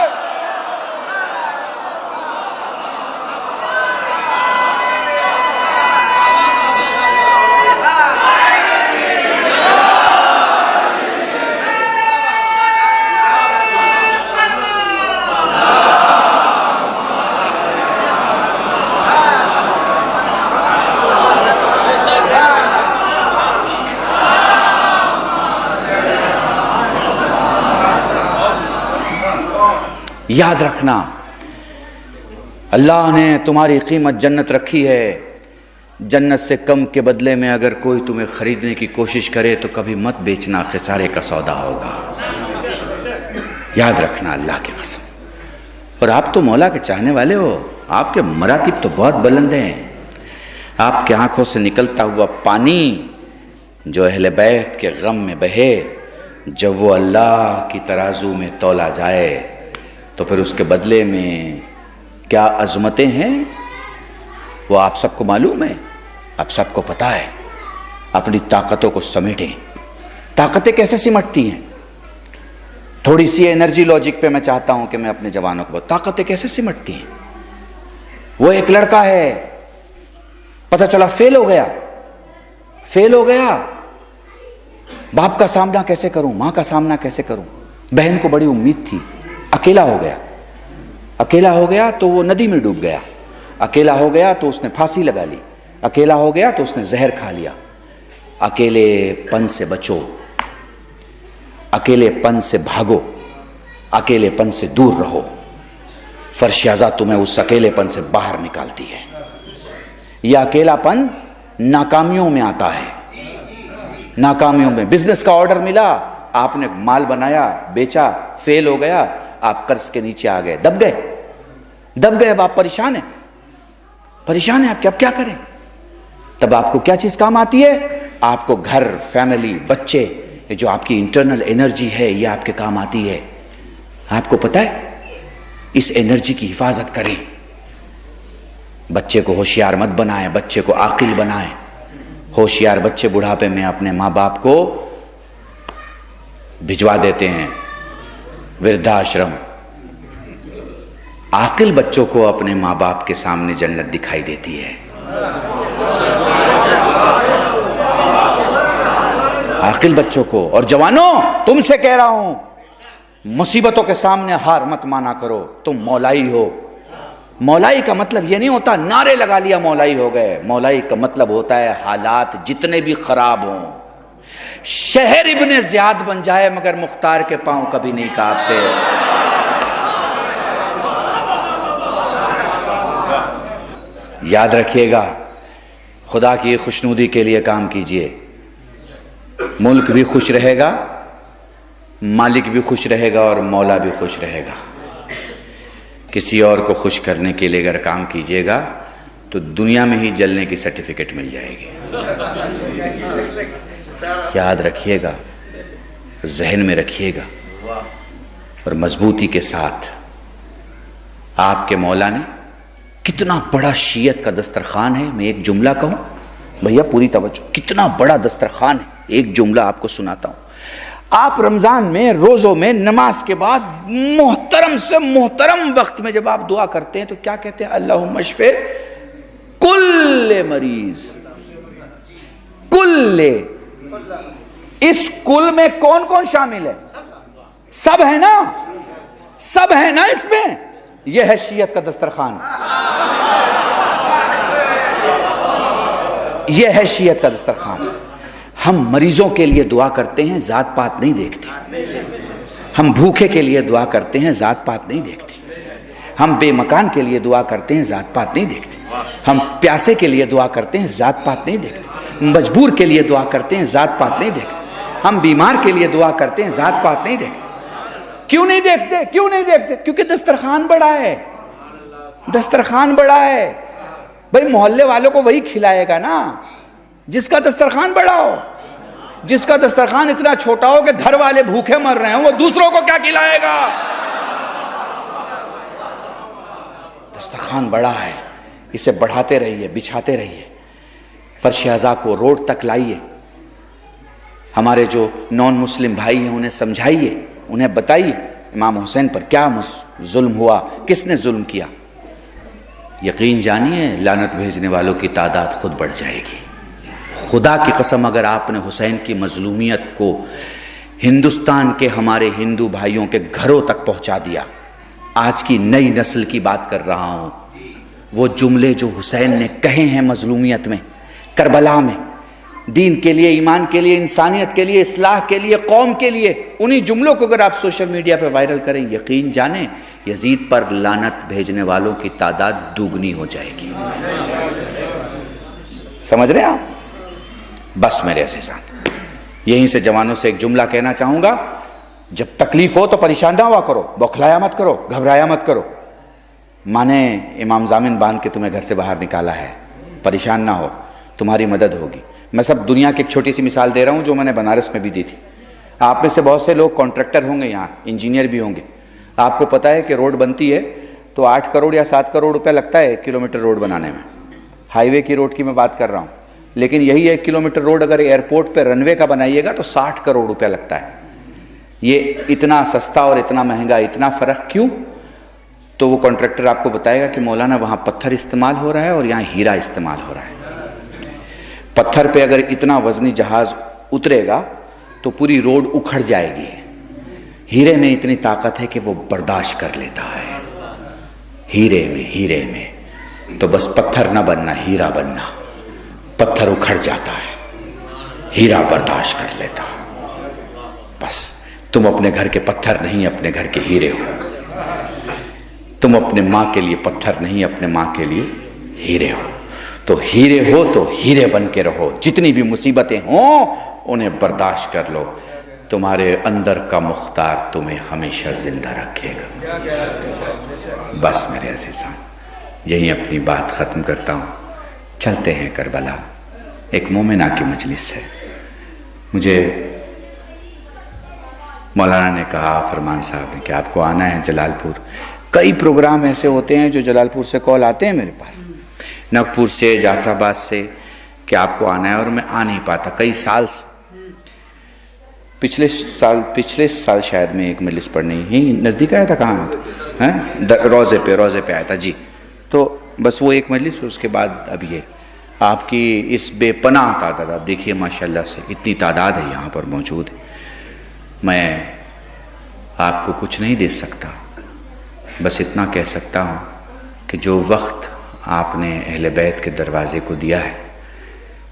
یاد رکھنا، اللہ نے تمہاری قیمت جنت رکھی ہے. جنت سے کم کے بدلے میں اگر کوئی تمہیں خریدنے کی کوشش کرے تو کبھی مت بیچنا، خسارے کا سودا ہوگا. یاد رکھنا اللہ کی قسم. اور آپ تو مولا کے چاہنے والے ہو، آپ کے مراتب تو بہت بلند ہیں. آپ کے آنکھوں سے نکلتا ہوا پانی جو اہل بیت کے غم میں بہے، جب وہ اللہ کی ترازو میں تولا جائے تو پھر اس کے بدلے میں کیا عظمتیں ہیں وہ آپ سب کو معلوم ہے، آپ سب کو پتہ ہے. اپنی طاقتوں کو سمیٹیں. طاقتیں کیسے سمٹتی ہیں؟ تھوڑی سی انرجی لاجک پہ میں چاہتا ہوں کہ میں اپنے جوانوں کو طاقتیں کیسے سمٹتی ہیں. وہ ایک لڑکا ہے، پتہ چلا فیل ہو گیا. باپ کا سامنا کیسے کروں، ماں کا سامنا کیسے کروں. بہن کو بڑی امید تھی، اکیلا ہو گیا تو وہ ندی میں ڈوب گیا. اکیلا ہو گیا تو اس نے پھانسی لگا لی. اکیلا ہو گیا تو اس نے زہر کھا لیا. اکیلے پن سے بچو، اکیلے پن سے بھاگو، اکیلے پن سے دور رہو. فرشیازہ تمہیں اس اکیلے پن سے باہر نکالتی ہے. یہ اکیلا پن ناکامیوں میں آتا ہے. ناکامیوں میں بزنس کا آرڈر ملا، آپ نے مال بنایا، بیچا، فیل ہو گیا، آپ قرض کے نیچے آ گئے، دب گئے. اب آپ پریشان ہیں آپ اب کیا کریں؟ تب آپ کو کیا چیز کام آتی ہے؟ آپ کو گھر، فیملی، بچے، جو آپ کی انٹرنل انرجی ہے یہ آپ کے کام آتی ہے. آپ کو پتہ ہے، اس انرجی کی حفاظت کریں. بچے کو ہوشیار مت بنائیں، بچے کو عاقل بنائیں. ہوشیار بچے بڑھاپے میں اپنے ماں باپ کو بھجوا دیتے ہیں وردھاشرم. عاقل بچوں کو اپنے ماں باپ کے سامنے جنت دکھائی دیتی ہے. عاقل بچوں کو. اور جوانوں، تم سے کہہ رہا ہوں، مصیبتوں کے سامنے ہار مت مانا کرو. تم مولائی ہو. مولائی کا مطلب یہ نہیں ہوتا نعرے لگا لیا مولائی ہو گئے. مولائی کا مطلب ہوتا ہے حالات جتنے بھی خراب ہوں، شہر ابن زیاد بن جائے مگر مختار کے پاؤں کبھی نہیں کانپتے. یاد رکھیے گا، خدا کی خوشنودی کے لیے کام کیجئے. ملک بھی خوش رہے گا، مالک بھی خوش رہے گا، اور مولا بھی خوش رہے گا. کسی اور کو خوش کرنے کے لیے اگر کام کیجئے گا تو دنیا میں ہی جلنے کی سرٹیفکیٹ مل جائے گی. یاد رکھیے گا، ذہن میں رکھیے گا، اور مضبوطی کے ساتھ. آپ کے مولا نے کتنا بڑا شیعت کا دسترخوان ہے. میں ایک جملہ کہوں، بھیا پوری توجہ، کتنا بڑا دسترخوان ہے. ایک جملہ آپ کو سناتا ہوں. آپ رمضان میں روزوں میں نماز کے بعد محترم سے محترم وقت میں جب آپ دعا کرتے ہیں تو کیا کہتے ہیں؟ اللہم اشفِ کل مریض. کل، اس کل میں کون کون شامل ہے؟ سب ہے نا، سب ہے نا اس میں. یہ ہے شیعت کا دسترخوان، یہ ہے شیعت کا دسترخوان. ہم مریضوں کے لیے دعا کرتے ہیں، ذات پات نہیں دیکھتے. ہم بھوکے کے لیے دعا کرتے ہیں، ذات پات نہیں دیکھتے. ہم بے مکان کے لیے دعا کرتے ہیں، ذات پات نہیں دیکھتے. ہم پیاسے کے لیے دعا کرتے ہیں، ذات پات نہیں دیکھتے. مجبور کے لیے دعا کرتے ہیں، ذات پات نہیں دیکھتے. ہم بیمار کے لیے دعا کرتے ہیں، ذات پات نہیں دیکھتے. کیوں نہیں دیکھتے؟ کیوں نہیں دیکھتے؟ کیونکہ دسترخوان بڑا ہے. دسترخوان بڑا ہے بھائی. محلے والوں کو وہی کھلائے گا نا جس کا دسترخوان بڑا ہو. جس کا دسترخوان اتنا چھوٹا ہو کہ گھر والے بھوکے مر رہے ہیں، وہ دوسروں کو کیا کھلائے گا؟ دسترخوان بڑا ہے، اسے بڑھاتے رہیے، بچھاتے رہیے. فرش ازا کو روڈ تک لائیے. ہمارے جو نان مسلم بھائی ہیں انہیں سمجھائیے، انہیں بتائیے امام حسین پر کیا ظلم ہوا، کس نے ظلم کیا. یقین جانیے لعنت بھیجنے والوں کی تعداد خود بڑھ جائے گی. خدا کی قسم اگر آپ نے حسین کی مظلومیت کو ہندوستان کے ہمارے ہندو بھائیوں کے گھروں تک پہنچا دیا. آج کی نئی نسل کی بات کر رہا ہوں. وہ جملے جو حسین نے کہے ہیں مظلومیت میں، کربلا میں، دین کے لیے، ایمان کے لیے، انسانیت کے لیے، اصلاح کے لیے، قوم کے لیے، انہی جملوں کو اگر آپ سوشل میڈیا پہ وائرل کریں، یقین جانیں یزید پر لعنت بھیجنے والوں کی تعداد دوگنی ہو جائے گی. سمجھ رہے ہیں آپ؟ بس میرے عزیزان، یہیں سے جوانوں سے ایک جملہ کہنا چاہوں گا. جب تکلیف ہو تو پریشان نہ ہوا کرو، بوکھلایا مت کرو، گھبرایا مت کرو. ماں نے امام ضامن باندھ کے تمہیں گھر سے باہر نکالا ہے، پریشان نہ ہو، تمہاری مدد ہوگی. میں سب دنیا کی ایک چھوٹی سی مثال دے رہا ہوں جو میں نے بنارس میں بھی دی تھی. آپ میں سے بہت سے لوگ کانٹریکٹر ہوں گے، یہاں انجینئر بھی ہوں گے. آپ کو پتہ ہے کہ روڈ بنتی ہے تو 8 کروڑ یا 7 کروڑ روپے لگتا ہے 1 کلومیٹر روڈ بنانے میں. ہائی وے کی روڈ کی میں بات کر رہا ہوں. لیکن یہی 1 کلومیٹر روڈ اگر ایئرپورٹ پہ رن وے کا بنائیے گا تو 60 کروڑ روپے لگتا ہے. یہ اتنا سستا اور اتنا مہنگا، اتنا فرق کیوں؟ تو وہ کانٹریکٹر آپ کو بتائے گا کہ مولانا وہاں پتھر استعمال ہو رہا ہے اور یہاں ہیرا استعمال ہو رہا ہے. پتھر پہ اگر اتنا وزنی جہاز اترے گا تو پوری روڈ اکھڑ جائے گی. ہیرے میں اتنی طاقت ہے کہ وہ برداشت کر لیتا ہے. ہیرے میں تو بس پتھر نہ بننا، ہیرا بننا. پتھر اکھڑ جاتا ہے، ہیرا برداشت کر لیتا. بس تم اپنے گھر کے پتھر نہیں، اپنے گھر کے ہیرے ہو. تم اپنے ماں کے لیے پتھر نہیں، اپنے ماں کے لیے ہیرے ہو. تو ہیرے ہو تو ہیرے بن کے رہو. جتنی بھی مصیبتیں ہوں انہیں برداشت کر لو. تمہارے اندر کا مختار تمہیں ہمیشہ زندہ رکھے گا. بس میرے عزیزان، یہی اپنی بات ختم کرتا ہوں. چلتے ہیں کربلا. ایک مومنہ کی مجلس ہے. مجھے مولانا نے کہا، فرمان صاحب نے، کہ آپ کو آنا ہے جلال پور. کئی پروگرام ایسے ہوتے ہیں جو جلال پور سے کال آتے ہیں میرے پاس، نگپور سے، جعفر آباد سے، کہ آپ کو آنا ہے، اور میں آ نہیں پاتا کئی سال سے. پچھلے سال شاید میں ایک مجلس پڑھنے ہی نزدیک آیا تھا. کہاں آیا؟ روزے پہ آیا تھا جی. تو بس وہ ایک مجلس، اس کے بعد اب یہ آپ کی اس بے پناہ تعداد دیکھیے ماشاءاللہ سے اتنی تعداد ہے یہاں پر موجود ہے. میں آپ کو کچھ نہیں دے سکتا، بس اتنا کہہ سکتا ہوں کہ جو وقت آپ نے اہل بیت کے دروازے کو دیا ہے،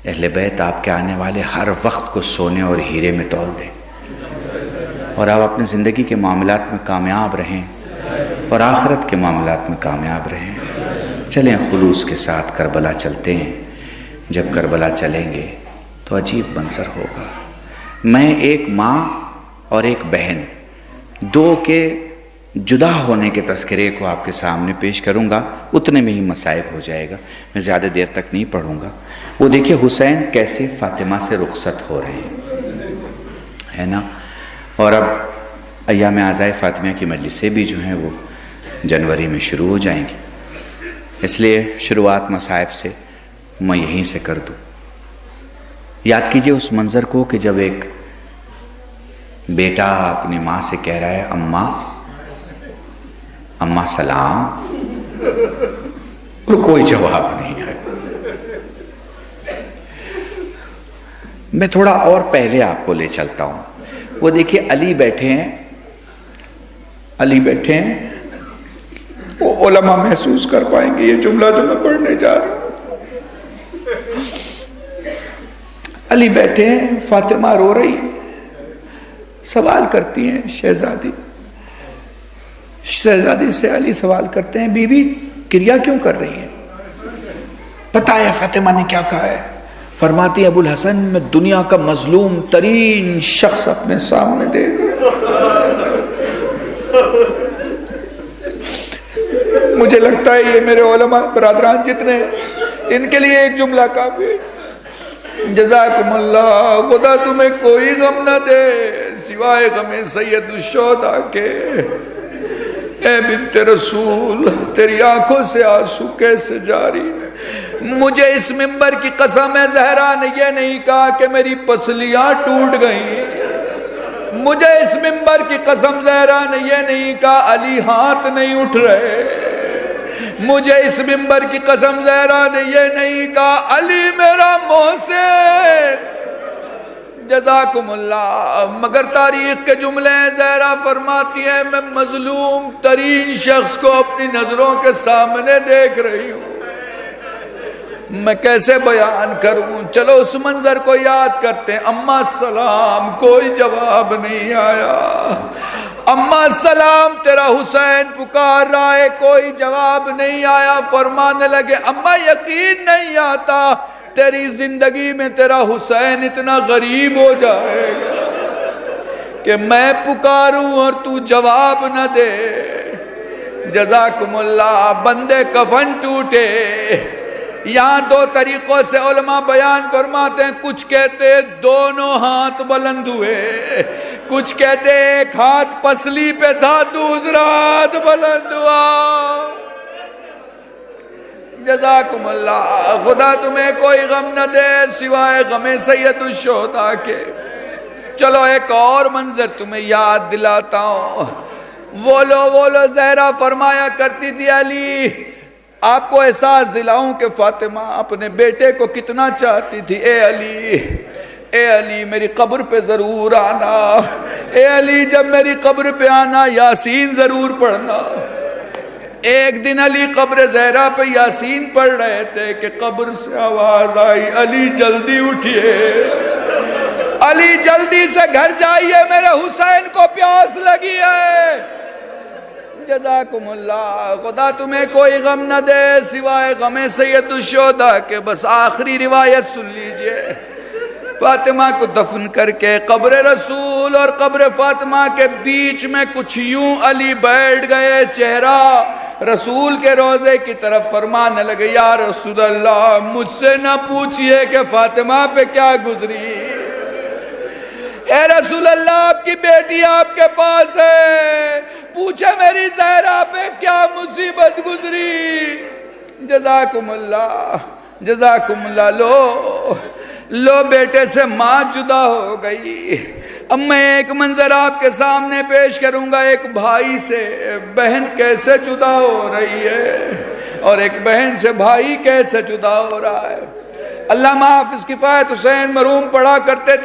اہل بیت آپ کے آنے والے ہر وقت کو سونے اور ہیرے میں تول دیں، اور آپ اپنے زندگی کے معاملات میں کامیاب رہیں اور آخرت کے معاملات میں کامیاب رہیں. چلیں خلوص کے ساتھ کربلا چلتے ہیں. جب کربلا چلیں گے تو عجیب منظر ہوگا. میں ایک ماں اور ایک بہن، دو کے جدا ہونے کے تذکرے کو آپ کے سامنے پیش کروں گا. اتنے میں ہی مصائب ہو جائے گا، میں زیادہ دیر تک نہیں پڑھوں گا. وہ دیکھیے حسین کیسے فاطمہ سے رخصت ہو رہے ہیں، ہے نا. اور اب ایام عزائے فاطمیہ کی مجلسیں بھی جو ہیں وہ جنوری میں شروع ہو جائیں گی. اس لیے شروعات مصائب سے میں یہیں سے کر دوں. یاد کیجئے اس منظر کو کہ جب ایک بیٹا اپنی ماں سے کہہ رہا ہے اماں سلام، اور کوئی جواب نہیں ہے۔ میں تھوڑا اور پہلے آپ کو لے چلتا ہوں۔ وہ دیکھیے علی بیٹھے ہیں، وہ علماء محسوس کر پائیں گے یہ جملہ جو میں پڑھنے جا رہا ہوں۔ علی بیٹھے ہیں، فاطمہ رو رہی ہیں، سوال کرتی ہیں شہزادی سے علی سوال کرتے ہیں بی بی کریا کیوں کر رہی ہیں؟ پتہ ہے فاطمہ نے کیا کہا ہے؟ فرماتی ہے ابو الحسن میں دنیا کا مظلوم ترین شخص اپنے سامنے دیکھ رہا ہوں، مجھے لگتا ہے یہ میرے علماء برادران جتنے ان کے لیے ایک جملہ کافی ہے، جزاکم اللہ، خدا تمہیں کوئی غم نہ دے سوائے غم سید الشہداء کے۔ اے بنت رسول تیری آنکھوں سے آنسو کیسے جاری؟ مجھے اس منبر کی قسم ہے زہرا نے یہ نہیں کہا کہ میری پسلیاں ٹوٹ گئیں، مجھے اس منبر کی قسم زہرا نے یہ نہیں کہا علی ہاتھ نہیں اٹھ رہے، مجھے اس منبر کی قسم زہرا نے یہ نہیں کہا علی میرا محسن، جزاکم اللہ، مگر تاریخ کے جملے زہرا فرماتی ہے میں مظلوم ترین شخص کو اپنی نظروں کے سامنے دیکھ رہی ہوں، میں کیسے بیان کروں؟ چلو اس منظر کو یاد کرتے ہیں۔ اماں سلام، کوئی جواب نہیں آیا۔ اماں سلام، تیرا حسین پکار رہا ہے، کوئی جواب نہیں آیا۔ فرمانے لگے اماں یقین نہیں آتا تیری زندگی میں تیرا حسین اتنا غریب ہو جائے گا کہ میں پکاروں اور تو جواب نہ دے۔ جزاکم اللہ، بندے کفن ٹوٹے۔ یہاں دو طریقوں سے علماء بیان فرماتے ہیں، کچھ کہتے دونوں ہاتھ بلند ہوئے، کچھ کہتے ایک ہاتھ پسلی پہ تھا دوسرا ہاتھ بلند ہوا۔ جزاکم اللہ، خدا تمہیں کوئی غم نہ دے سوائے غم سید الشہداء کے۔ چلو ایک اور منظر تمہیں یاد دلاتا ہوں۔ وہ لو زہرا فرمایا کرتی تھی علی آپ کو احساس دلاؤں کہ فاطمہ اپنے بیٹے کو کتنا چاہتی تھی۔ اے علی میری قبر پہ ضرور آنا، اے علی جب میری قبر پہ آنا یاسین ضرور پڑھنا۔ ایک دن علی قبر زہرا پہ یاسین پڑھ رہے تھے کہ قبر سے آواز آئی علی جلدی اٹھئے، علی جلدی سے گھر جائیے میرے حسین کو پیاس لگی ہے۔ جزاکم اللہ، خدا تمہیں کوئی غم نہ دے سوائے غم سید الشہداء کے۔ بس آخری روایت سن لیجئے۔ فاطمہ کو دفن کر کے قبر رسول اور قبر فاطمہ کے بیچ میں کچھ یوں علی بیٹھ گئے، چہرہ رسول کے روضے کی طرف، فرمانے لگے یا رسول اللہ مجھ سے نہ پوچھئے کہ فاطمہ پہ کیا گزری، اے رسول اللہ آپ کی بیٹی آپ کے پاس ہے، پوچھے میری زہرا پہ کیا مصیبت گزری۔ جزاکم اللہ، لو بیٹے سے ماں جدا ہو گئی۔ اب میں ایک منظر آپ کے سامنے پیش کروں گا، ایک بھائی سے بہن کیسے جدا ہو رہی ہے اور ایک بہن سے بھائی کیسے جدا ہو رہا ہے۔ علامہ حافظ کفایت حسین مرحوم پڑھا کرتے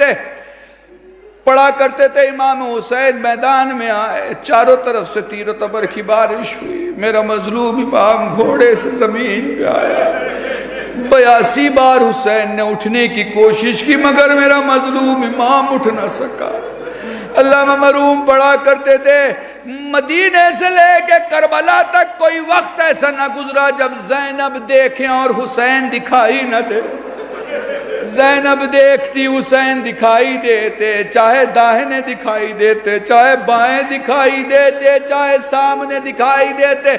تھے امام حسین میدان میں آئے، چاروں طرف سے تیر و تبر کی بارش ہوئی، میرا مظلوم امام گھوڑے سے زمین پہ آیا، 82 بار حسین نے اٹھنے کی کوشش کی مگر میرا مظلوم امام اٹھ نہ سکا۔ علامہ مرحوم پڑھا کرتے تھے مدینے سے لے کے کربلا تک کوئی وقت ایسا نہ گزرا جب زینب دیکھیں اور حسین دکھائی نہ دے۔ زینب دیکھتی حسین دکھائی دیتے، چاہے داہنے دکھائی دیتے، چاہے بائیں دکھائی دیتے، چاہے سامنے دکھائی دیتے۔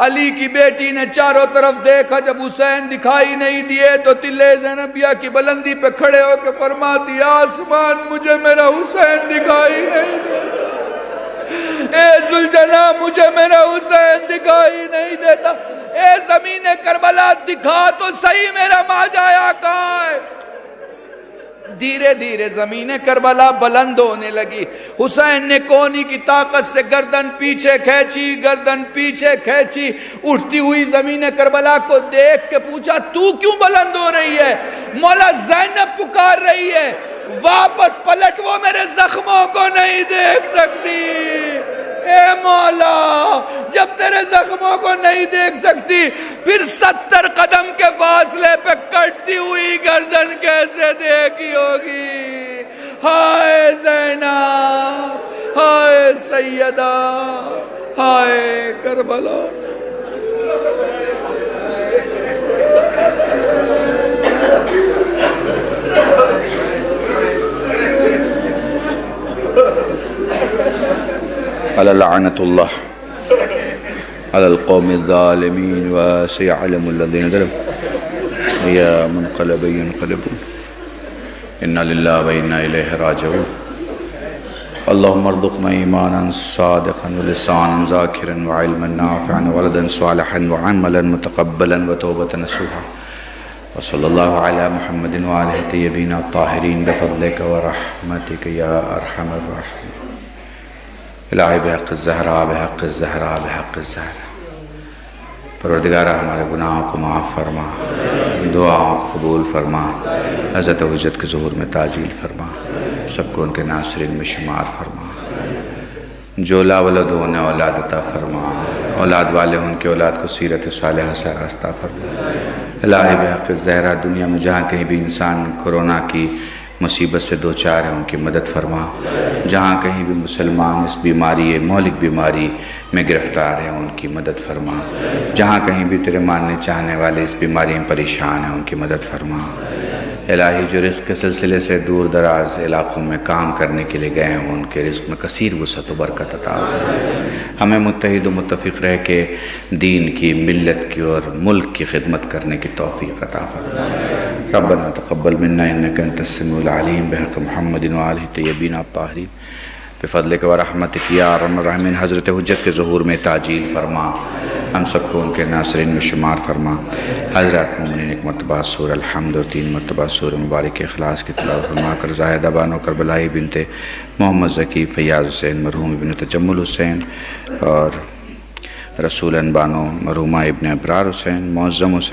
علی کی بیٹی نے چاروں طرف دیکھا، جب حسین دکھائی نہیں دیے تو تلے زینبیہ کی بلندی پہ کھڑے ہو کے فرماتی آسمان مجھے میرا حسین دکھائی نہیں دیتا، اے ذوالجلال مجھے میرا حسین دکھائی نہیں دیتا، اے زمین کربلا دکھا تو صحیح میرا ماجا کہاں ہے۔ دھیرے دھیرے زمین کربلا بلند ہونے لگی. حسین نے کونی کی طاقت سے گردن پیچھے کھینچی. اٹھتی ہوئی زمین کربلا کو دیکھ کے پوچھا تو کیوں بلند ہو رہی ہے؟ مولا زینب پکار رہی ہے. واپس پلٹ، وہ میرے زخموں کو نہیں دیکھ سکتی. اے مولا جب تیرے زخموں کو نہیں دیکھ سکتی پھر 70 قدم کے فاصلے پہ کٹتی ہوئی گردن کیسے دیکھی ہوگی؟ ہائے زینب، ہائے سیدہ، ہائے کربلا. علی لعنت اللہ علی القوم الظالمین وسيعلم الذین ظلموا یا منقلب ينقلبون انا للہ وانا الیہ راجعون. اللہم ارزقنا ایمانا صادقا ولسانا ذاکرا وعلما نافعا وولدا صالحا وعملا متقبلا وتوبة نصوحا. وصلی اللہ علی محمد وآلہ الطیبین الطاہرین بفضلک ورحمتک یا ارحم الراحمین. الہی بحق الزہرا بحق الزہرا بحق الزہرا. پروردگارہ ہمارے گناہوں کو معاف فرما، دعاؤں کو قبول فرما، عزت و حجت کے ظہور میں تعجیل فرما، سب کو ان کے ناصرین میں شمار فرما. جو لا ولد ہو انہیں اولاد عطا فرما، اولاد والے ان کے اولاد کو سیرت صالحہ سے راستہ فرما. الہی بحق الزہرا دنیا میں جہاں کہیں بھی انسان کورونا کی مصیبت سے دوچار ہیں ان کی مدد فرما. جہاں کہیں بھی مسلمان اس بیماری مہلک بیماری میں گرفتار ہیں ان کی مدد فرما. جہاں کہیں بھی تیرے ماننے چاہنے والے اس بیماری میں پریشان ہیں ان کی مدد فرما. الہی جو رزق کے سلسلے سے دور دراز علاقوں میں کام کرنے کے لیے گئے ہیں ان کے رزق میں کثیر وسعت و برکت عطا فرما. ہمیں متحد و متفق رہ کے دین کی، ملت کی اور ملک کی خدمت کرنے کی توفیق عطا فرما. ربنا تقبل منا انک انت السمیع العلیم بحق محمد وآلہ الطیبین الطاہرین بفضلک ورحمتک یا ارحم الراحمین. حضرت حجت کے ظہور میں تعجیل فرما، ہم سب کو ان کے ناصرین میں شمار فرما. حضرات مومنین ایک مرتبہ سورہ الحمد اور 3 مرتبہ سورہ مبارک اخلاص کی تلاوت فرما کر زاہدہ بانو کربلائی بنت محمد ذکی فیاض حسین مرحوم ابن تجمل حسین اور رسولن بانو مرحومہ ابن ابرار حسین معظم حسین